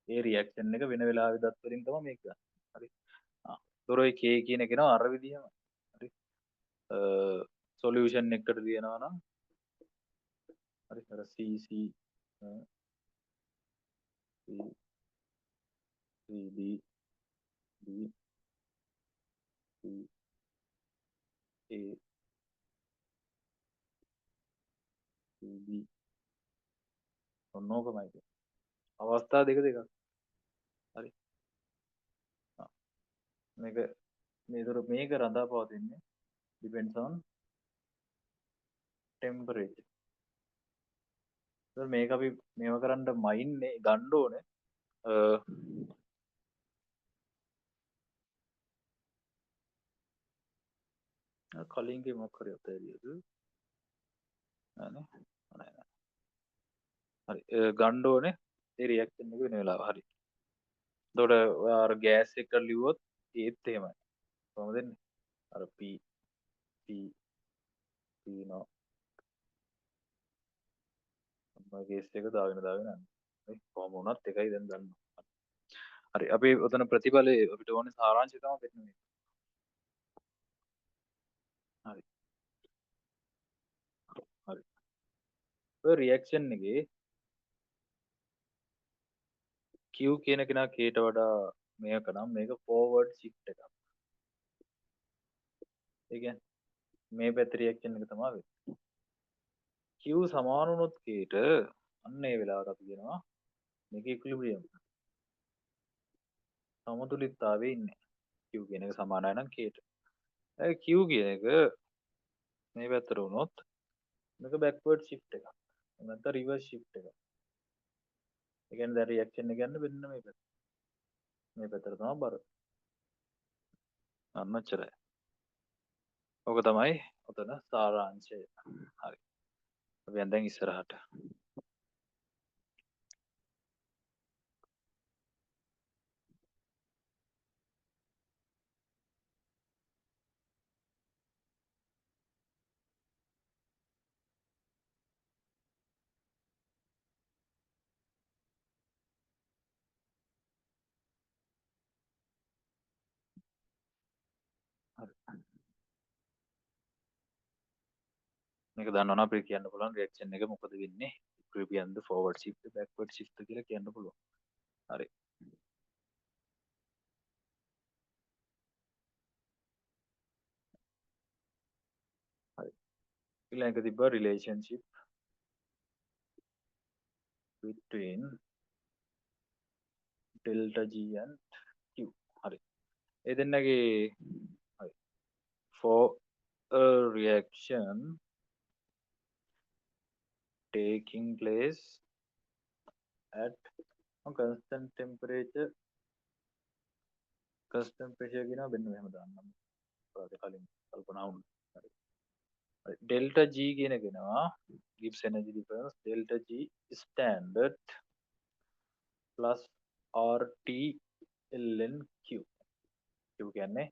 ඒ රියැක්ෂන් එක වෙන වෙලාවෙ දත් වලින් තමයි මේක ගන්න. හරි. ඒතර ඔය K කියන එක නෝ අර විදිහම. හරි. සොලියුෂන් එකකට දිනනවා නම් හරි අර CC CD D C A CB ඔන්නෝකමයි. අවස්ථා දෙක දෙකක්. හරි. මේක මේක රඳා පවතින්නේ depends on temperature. මේක අපි මේව කරන්න මයින්නේ ගන්න ඕනේ කලින්ගේ මොකක් හරි අතෑරියද නෑනේ නෑ හරි ගන්න ඕනේ ඒ රියැක්ෂන් එක වෙන වෙලාව හරි එතකොට අර ගෑස් එක ලිව්වොත් ඒත් එහෙමයි කොහොමද දෙන්නේ අර P P P නෝ ගේස් එක දාගෙන යන්නේ හරි කොහොම වුණත් එකයි දැන් ගන්නවා හරි අපි ඔතන ප්‍රතිඵලය අපිට ඕනේ සාරාංශය තමයි දෙන්නේ හරි හරි ඔය රියැක්ෂන් එකේ Q කියන කෙනා Kට වඩා මේක නම් මේක ෆෝවර්ඩ් ෂිෆ්ට් එකක්. ඒ කියන්නේ මේ පැත්තේ රියැක්ෂන් එක තමයි වෙන්නේ. Q සමාන වුණොත් Kට අන්න ඒ වෙලාවට අපි කියනවා මේක ඉක්විලිබ්‍රියම් සමතුලිතතාවයේ ඉන්නේ. Q කියන එක සමානයි නම් Kට. Q කියන එක මේ පැත්තට වුණොත් මේක බෑක්වර්ඩ් shift එකක්. නැත්නම් රිවර්ස් shift එකක්. ඒ කියන්නේ දැන් රියැක්ෂන් එක ගන්න වෙන්න මේ පැත්ත. මේ පැත්තට තමයි බර. අන්න ඔච්චරයි. ඕක තමයි ඔතන සාරාංශය. හරි. අපි යන් දැන් ඉස්සරහට. හරි. මේක දන්නවනම් අපිට කියන්න පුළුවන් රියැක්ෂන් එක මොකද වෙන්නේ? ඉක්විලිබියම්ද ෆෝවර්ඩ් shift බෑක්වර්ඩ් shift කියලා කියන්න පුළුවන්. හරි. හරි. ඊළඟ තිබ්බ relationship between delta G and Q. හරි. ඒ දෙන්නගේ හරි. For a reaction taking place at a constant temperature කියනවා වෙන මෙහෙම දාන්නම්. ඔයාලට කලින් කල්පනා වුණා. හරි. හරි. delta G කියන කෙනවා gives energy difference delta G standard plus RT ln Q. Q කියන්නේ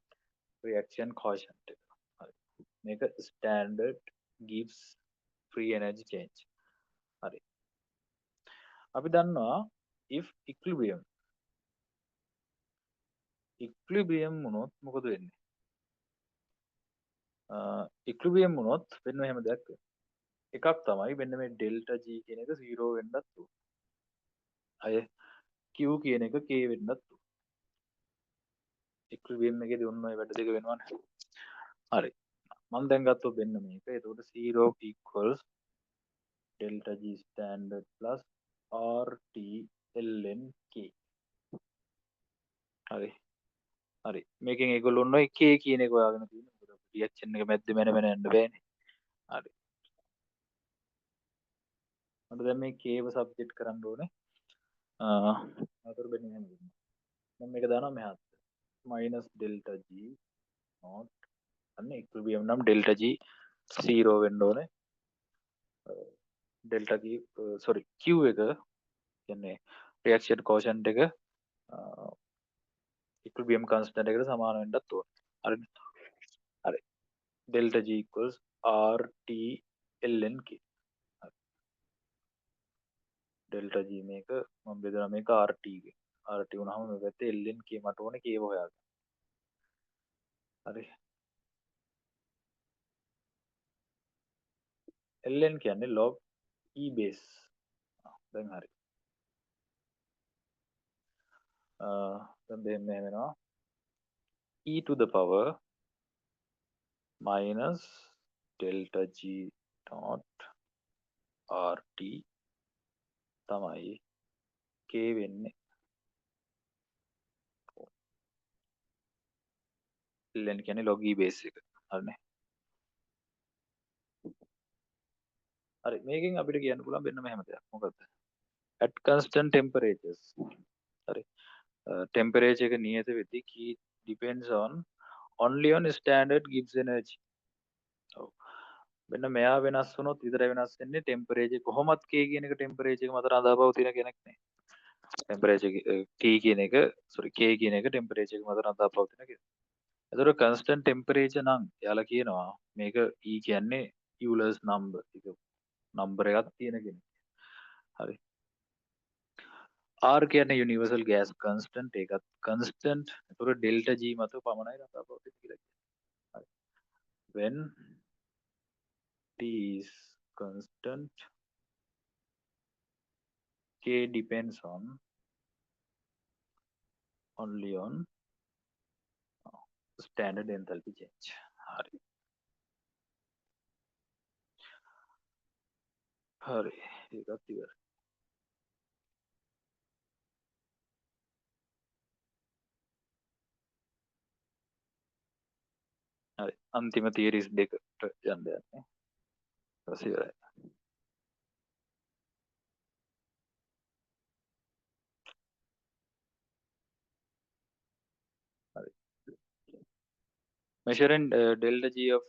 reaction quotient එක. හරි. මේක standard gives free energy change. හරි. අපි දන්නවා if equilibrium වුණොත් මොකද වෙන්නේ? equilibrium වුණොත් වෙන මෙහෙම දෙයක් වෙනවා. එකක් තමයි වෙන්න මේ delta G කියන එක 0 වෙන්නත් ඕන. අය Q කියන එක K වෙන්නත් ඕන. equilibrium එකේදී ඔන්න ඔය වැඩ දෙක වෙනවනේ. හරි. මම දැන් ගත්තොත් වෙන්න මේක. එතකොට 0 equals delta G standard plus RT ln K. හරි. හරි. මේකෙන් ඒගොල්ලෝ ඔන්න ඔය K කියන එක හොයාගෙන තියෙනවා. මොකද රියැක්ෂන් එක මැද්ද මෙන යන්න බෑනේ. හරි. මට දැන් මේ K ව සබ්ජෙක්ට් කරන්න ඕනේ. අතර වෙන්නේ එහෙම වෙනවා. මම මේක දානවා මෙහාට. minus delta G not අන්න equilibrium නම් delta G 0 වෙන්න ඕනේ. delta G sorry Q එක කියන්නේ reaction quotient එක equilibrium constant එකට සමාන වෙන්නත් ඕනේ. හරිද? හරි. delta G equals RT ln K. හරි. delta G මේක මම බෙදලා මේක RT ගේ. RT වුණාම මේ පැත්තේ ln K මට ඕනේ K හොයාගන්න. හරි. ln කියන්නේ log E base. දැන් හරි. දැන් දෙන්න වෙනවා e to the power minus delta G dot RT තමයි K වෙන්නේ. ln කියන්නේ log E base එක. හරිනේ. හරි. මේකෙන් අපිට කියන්න පුළුවන් වෙන මෙහෙම දෙයක්. මොකද්ද? at constant temperatures. හරි. temperature එක නියත වෙද්දී key depends on only on standard gives energy. ඔව්. මෙන්න මෙයා වෙනස් වුණොත් විතරයි වෙනස් වෙන්නේ temperature කොහොමත් K කියන එක temperature එක මත රඳාපවතින කෙනෙක් නේ. temperature T කියන එක sorry K කියන එක temperature එක මත රඳාපවතින කෙනෙක්. එතකොට constant temperature නම් එයාලා කියනවා මේක E කියන්නේ Euler's number. ඒක number එකක් තියෙන කෙනෙක්. හරි. R කියන්නේ universal gas constant ඒකත් constant. එතකොට delta G මත පමණයි රඳාපවතින කියලා කියනවා. හරි. when T is constant K depends on only on standard enthalpy change. හරි. හරි. ඒකත් ඉවරයි. හරි. අන්තිම තියරිස් දෙකට යන්න යන්නේ. ඊට පස්සේ ඉවරයි. measuring delta G of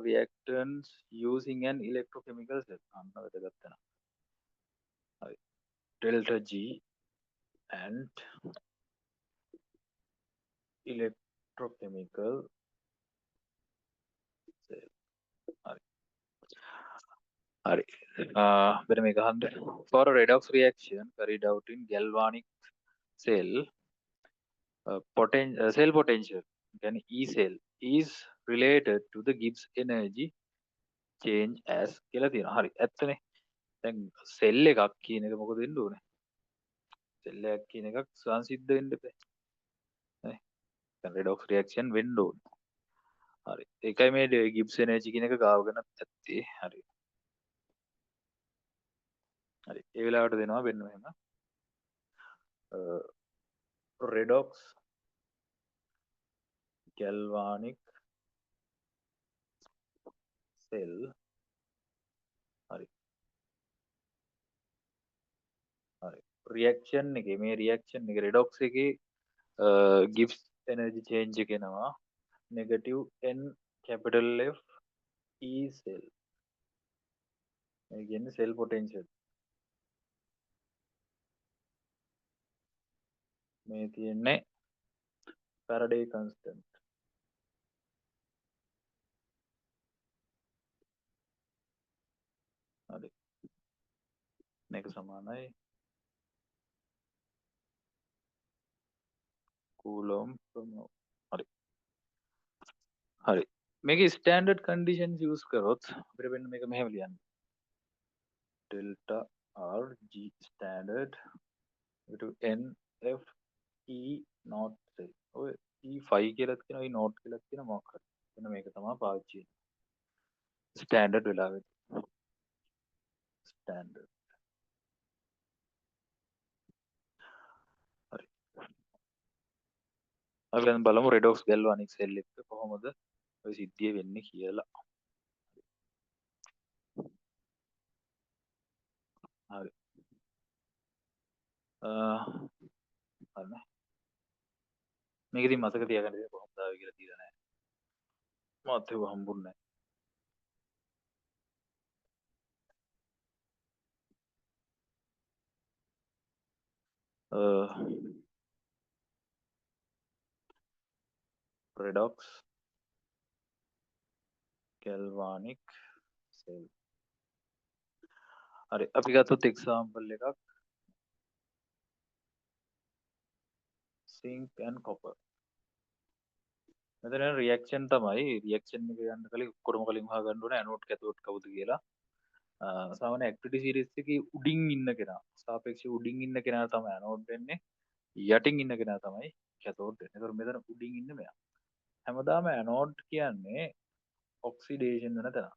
reactants using an electrochemical cell. වැදගත් වෙනවා. හරි. delta G and electrochemical cell. හරි. හරි. වෙන මේක අහන්න. For a redox reaction carried out in galvanic cell, cell potential, කියන්නේ E cell, is related to the Gibbs energy change as කියලා තියෙනවා. හරි. ඇත්තනේ. දැන් සෙල් එකක් කියන එක මොකද වෙන්න ඕනේ? සෙල් එකක් කියන එකක් සංසිද්ධ වෙන්න බෑ. නේ? දැන් redox reaction වෙන්න ඕනේ. හරි. ඒකයි මේ Gibbs energy කියන එක ගාවගෙනත් ඇත්තේ. හරි. හරි. ඒ වෙලාවට දෙනවා වෙන්න මෙහෙම. redox galvanic cell. හරි. හරි. reaction එකේ මේ reaction එක redox එකේ Gibbs energy change එක එනවා negative n capital F E cell. මේ කියන්නේ cell potential. මේ තියෙන්නේ Faraday constant. හරි. මේක සමානයි coulomb හරි. හරි. මේකේ standard conditions use කරොත් අපිට වෙන්න මේක මෙහෙම ලියන්න. delta R G standard to N F E not cell. ඔය E5 කියලාත් කියනවා E not කියලාත් කියනවා මොකක් හරි. එන්න මේක තමයි පාවිච්චි වෙන්නේ. standard වෙලාවෙත්. standard. හරි. අපි දැන් බලමු redox galvanic cell එක කොහොමද ඔය සිද්ධිය වෙන්නේ කියලා. හරි. හරි. මේක ඉතින් මතක තියාගන්න ඉතින් කොහොමද ආවේ කියලා තියලා නැහැ. මත් ඒව හම්බුන්නේ නැහැ. redox galvanic cell. හරි. අපි ගත්තොත් example එකක් zinc and copper. මෙතන reaction තමයි reaction එක ගන්න කලින් ඔක්කොම කලින් හොයාගන්න ඕනේ anode cathode කවුද කියලා. සාමාන්‍ය activity series එකේ උඩින් ඉන්න කෙනා සාපේක්ෂව උඩින් ඉන්න කෙනා තමයි anode වෙන්නේ. යටින් ඉන්න කෙනා තමයි cathode වෙන්නේ. ඒතකොට මෙතන උඩින් ඉන්නේ මෙයා. හැමදාම anode කියන්නේ oxidation වෙන තැන.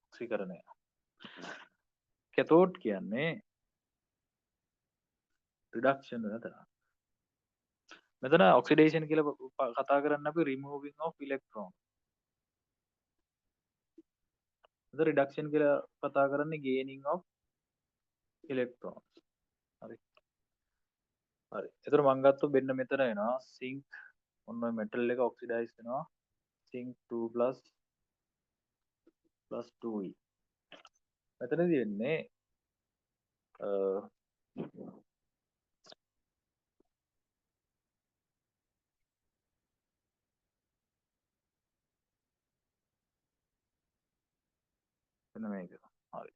ඔක්සිකරණය. cathode කියන්නේ reduction වෙන තැන. මෙතන oxidation කියලා කතා කරන්න අපි removing of electron. මෙතන reduction කියලා කතා කරන්නේ gaining of electrons. හරි. හරි. ඒතර මම ගත්තොත් මෙන්න මෙතන එනවා zinc ඔන්න ඔය metal එක oxidize වෙනවා zinc 2 plus 2e. මෙතනදී වෙන්නේ මෙන්න මේක. හරි.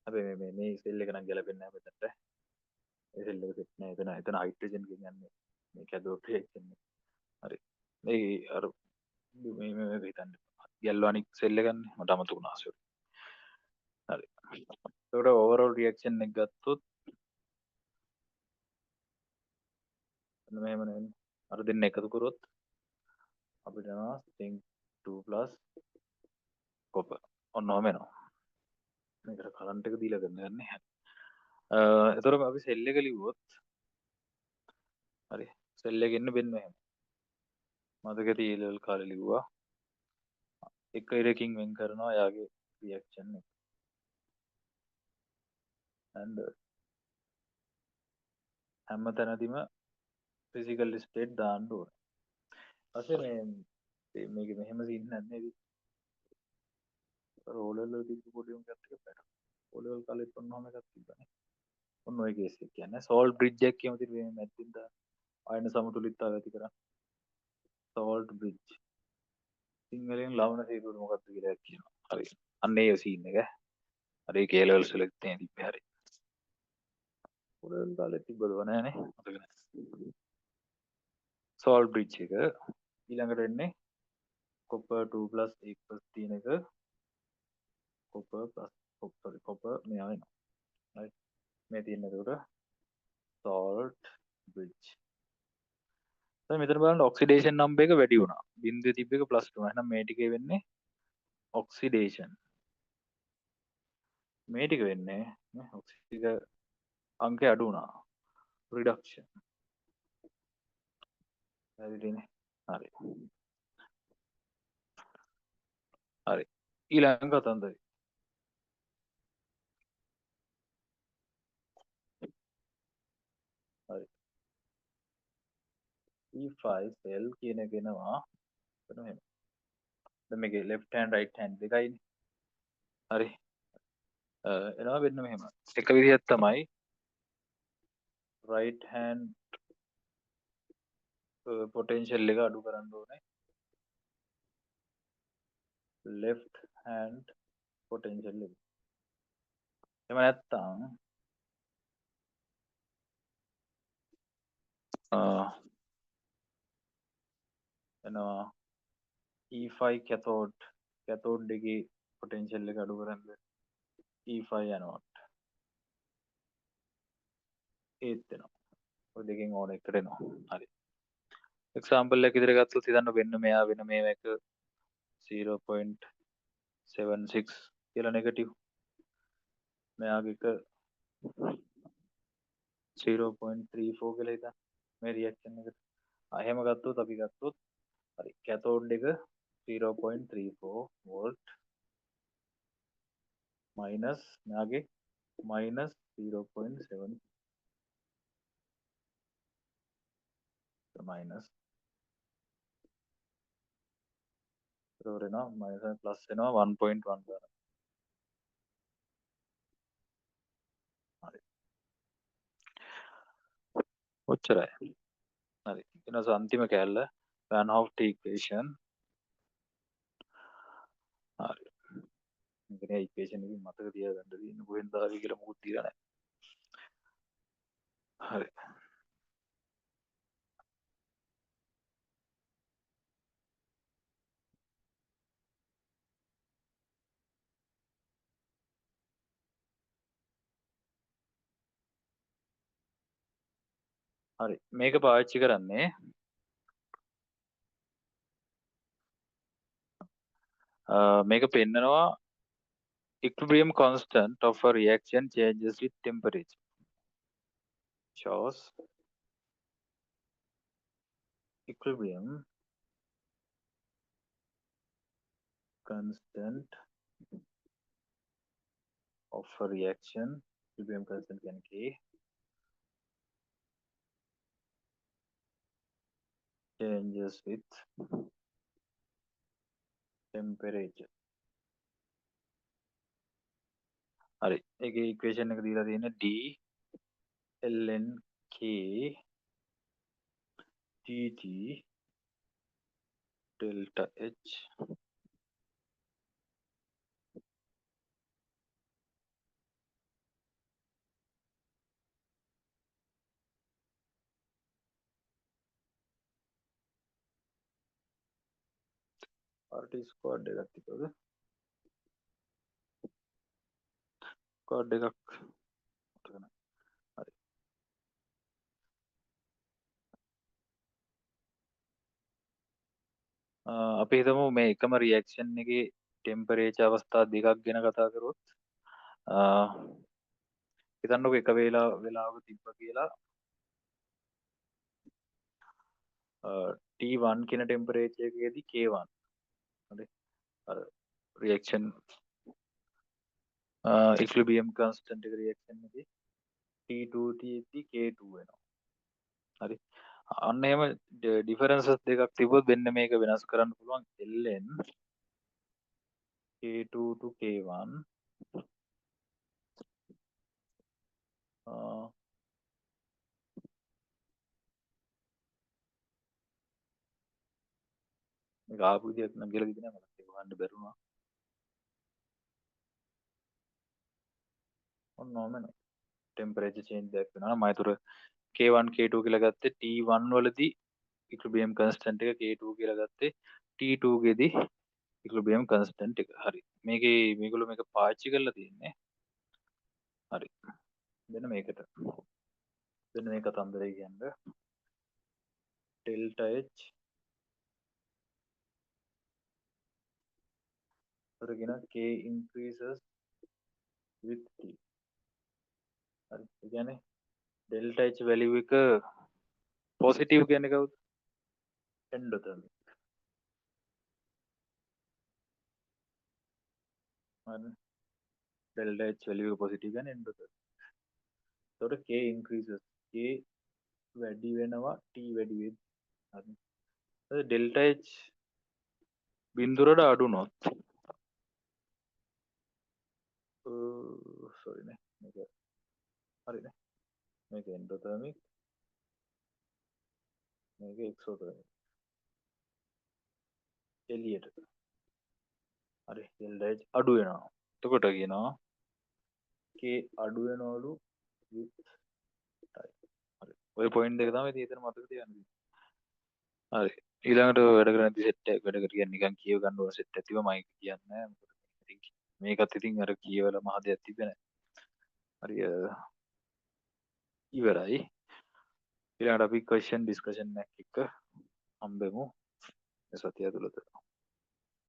හැබැයි මේ සෙල් එක නම් ගැලපෙන්නේ නැහැ මෙතනට. ඒ සෙල් එක සෙට් නැහැ. එතන හයිඩ්‍රජන් ගෙනියන්නේ මේ කැතෝඩ් රියැක්ෂන් එක. හරි. මේ අර මේ හිතන්න ගැල්වානික් සෙල් එකන්නේ මට අමතක වුණා සෝරි. හරි. ඒකට ඕවරෝල් රියැක්ෂන් එක ගත්තොත් මෙහෙම නෙවෙයි. අර දෙන්න එකතු කරොත් අපිට යනවා zinc 2 copper. ඔන්නෝම එනවා. මේකට කරන්ට් එක දීලා ගන්න යන්නේ. එතකොට අපි සෙල් එක ලිව්වොත් හරි සෙල් එක ඉන්න වෙන්න එහෙම. මතක තියලා කාලේ ලිව්වා. එක ඉරකින් වෙන් කරනවා යාගේ රියැක්ෂන් එක. and හැම තැනදීම physical state දාන්න ඕන. ඊපස්සේ මේක මෙහෙම සීන් නැන්නේ රෝලවල තිබ්බ පොඩි උන් එකත් එක පැට. රෝලවල කාලෙත් ඔන්නෝම එකක් තිබ්බනේ. ඔන්න ඔය කේස් එක කියන්නේ සෝල්ට් බ්‍රිජ් එකක් කියමු තිබ්බේ මේ මැද්දින් දා ආයන සමතුලිතතාවය ඇති කරා. Salt bridge. සිංහලෙන් ලවණ සීරුවට මොකක්ද කියලා කියනවා. හරි. අන්න ඒ සීන් එක. හරි ඒ කේලවලස් වල තියෙන තිබ්බේ හරි. රෝලවල කාලෙත් තිබ්බද නැහනේ. මතක නැහැ. සෝල්ට් බ්‍රිජ් එක ඊළඟට එන්නේ copper 2+ 1+ තියෙන එක copper plus copper මෙයා වෙනවා. හරි. මේ තියෙන එතකොට salt bridge. දැන් මෙතන බලන්න ඔක්සිඩේෂන් නම්බර් එක වැඩි වුණා. බිඳුවේ තිබ්බ එක +2. එහෙනම් මේ ටිකේ වෙන්නේ ඔක්සිඩේෂන්. මේ ටික වෙන්නේ නේ ඔක්සිඩ අංකය අඩු වුණා. රිඩක්ෂන්. හරිනේ. හරි. හරි. ඊළඟ කතන්දරේ. හරි. E5 cell කියන එක එනවා. එහෙනම් දැන් මේකේ left hand right hand දෙකයිනේ. හරි. එනවා වෙන්න මෙහෙම. එක විදිහක් තමයි right hand potential එක අඩු කරන්න ඕනේ. left hand potential එක. එහෙම නැත්නම් එනවා E5 cathode එකේ potential එක අඩු කරන්න E5 යනවා. ඒත් වෙනවා. ඔය දෙකෙන් ඕන එකට එනවා. හරි. එක්සැම්පල් එකක් විදිහට ගත්තොත් හිතන්න වෙන්න මෙයා වෙන මේක 0.76 කියලා නෙගටිව්. මෙයාගේ එක 0.34 කියලා හිතන්න. මේ රියැක්ෂන් එකට. එහෙම ගත්තොත් අපි ගත්තොත් හරි කැතෝඩ් එක 0.34 වෝල්ට් මයිනස් මෙයාගේ මයිනස් 0.7 මයිනස් වෙනවා මයිනස් ප්ලස් වෙනවා 1.1 ගන්න. හරි. ඔච්චරයි. හරි. ඊනස අන්තිම කැල්ල Van Hoff equation. හරි. මේකේ equation එකකින් මතක තියාගන්න තියෙන කොහෙන්ද ආවේ කියලා මොකුත් තියලා නැහැ. හරි. හරි. මේක පාවිච්චි කරන්නේ මේක පෙන්නනවා equilibrium constant of a reaction changes with temperature. Shows equilibrium constant of a reaction, equilibrium constant can K, changes with temperature. හරි. ඒකේ equation එක දීලා තියෙන්නේ D ln K dt delta H RT squad එකක් තිබ්බද? squad එකක් මතක නැහැ. හරි. අපි හිතමු මේ එකම රියැක්ෂන් එකේ ටෙම්පරේචර් අවස්ථා දෙකක් ගැන කතා කරොත් හිතන්නකො එක වෙලාවක තිබ්බ කියලා T1 කියන ටෙම්පරේචර් එකේදී K1 හරි අර රියැක්ෂන් ඉක්ලිබියම් කන්ස්ටන්ට් එක රියැක්ෂන් එකේ T2 තියෙද්දි K2 වෙනවා. හරි. අන්න එහෙම ඩිෆරන්සස් දෙකක් තිබ්බොත් මෙන්න මේක වෙනස් කරන්න පුළුවන් ln K2 to K1 මේක ආපු විදියක් නම් කියලා කිව්වේ නෑ මට ඒක හොයන්න බැරුණා. ඔන්න ඕමනේ. ටෙම්පරේචර් චේන්ජ් එකක් වෙනවා නම් මම ඒතර K1 K2 කියලා ගත්තේ T1 වලදී ඉක්විලිබියම් කන්ස්ටන්ට් එක K2 කියලා ගත්තේ T2 ගෙදී ඉක්විලිබියම් කන්ස්ටන්ට් එක. හරි. මේකේ මේගොල්ලෝ මේක පාවිච්චි කරලා තියෙන්නේ. හරි. මෙන්න මේකට. මෙන්න මේ කතන්දරය කියන්නේ delta H කරගෙන K increases with T. හරි. ඒ කියන්නේ delta H value එක පොසිටිව් කියන්නේ කවුද? එන්ඩෝතර්මික්. හරි. delta H value එක පොසිටිව් කියන්නේ එන්ඩෝතර්මික්. එතකොට K increases. K වැඩි වෙනවා T වැඩි වෙද්දි. හරි. එතකොට delta H බිඳුරට අඩු නොත් සෝරි නේ මේක හරිනේ මේක එන්ඩෝතර්මික් මේක එක්සෝතර්මික් එළියට හරි delta H අඩු වෙනවා එතකොට කියනවා K අඩු වෙනවලු with time හරි ඔය පොයින්ට් එක තමයි ඉතින් මතක තියාගන්න හරි ඊළඟට වැඩ කරන සෙට් එක වැඩ කරගෙන නිකන් කියව ගන්න ඕන සෙට් එකක් තිබ්බා මම කියන්නේ ඉතින් මේකත් ඉතින් අර කියවල මහ දෙයක් තිබ්බේ නැහැ හරි ඉවරයි ඊළඟට අපි ක්වෙස්චන් ඩිස්කෂන් එකක් එක්ක හම්බෙමු සතිය ඇතුළත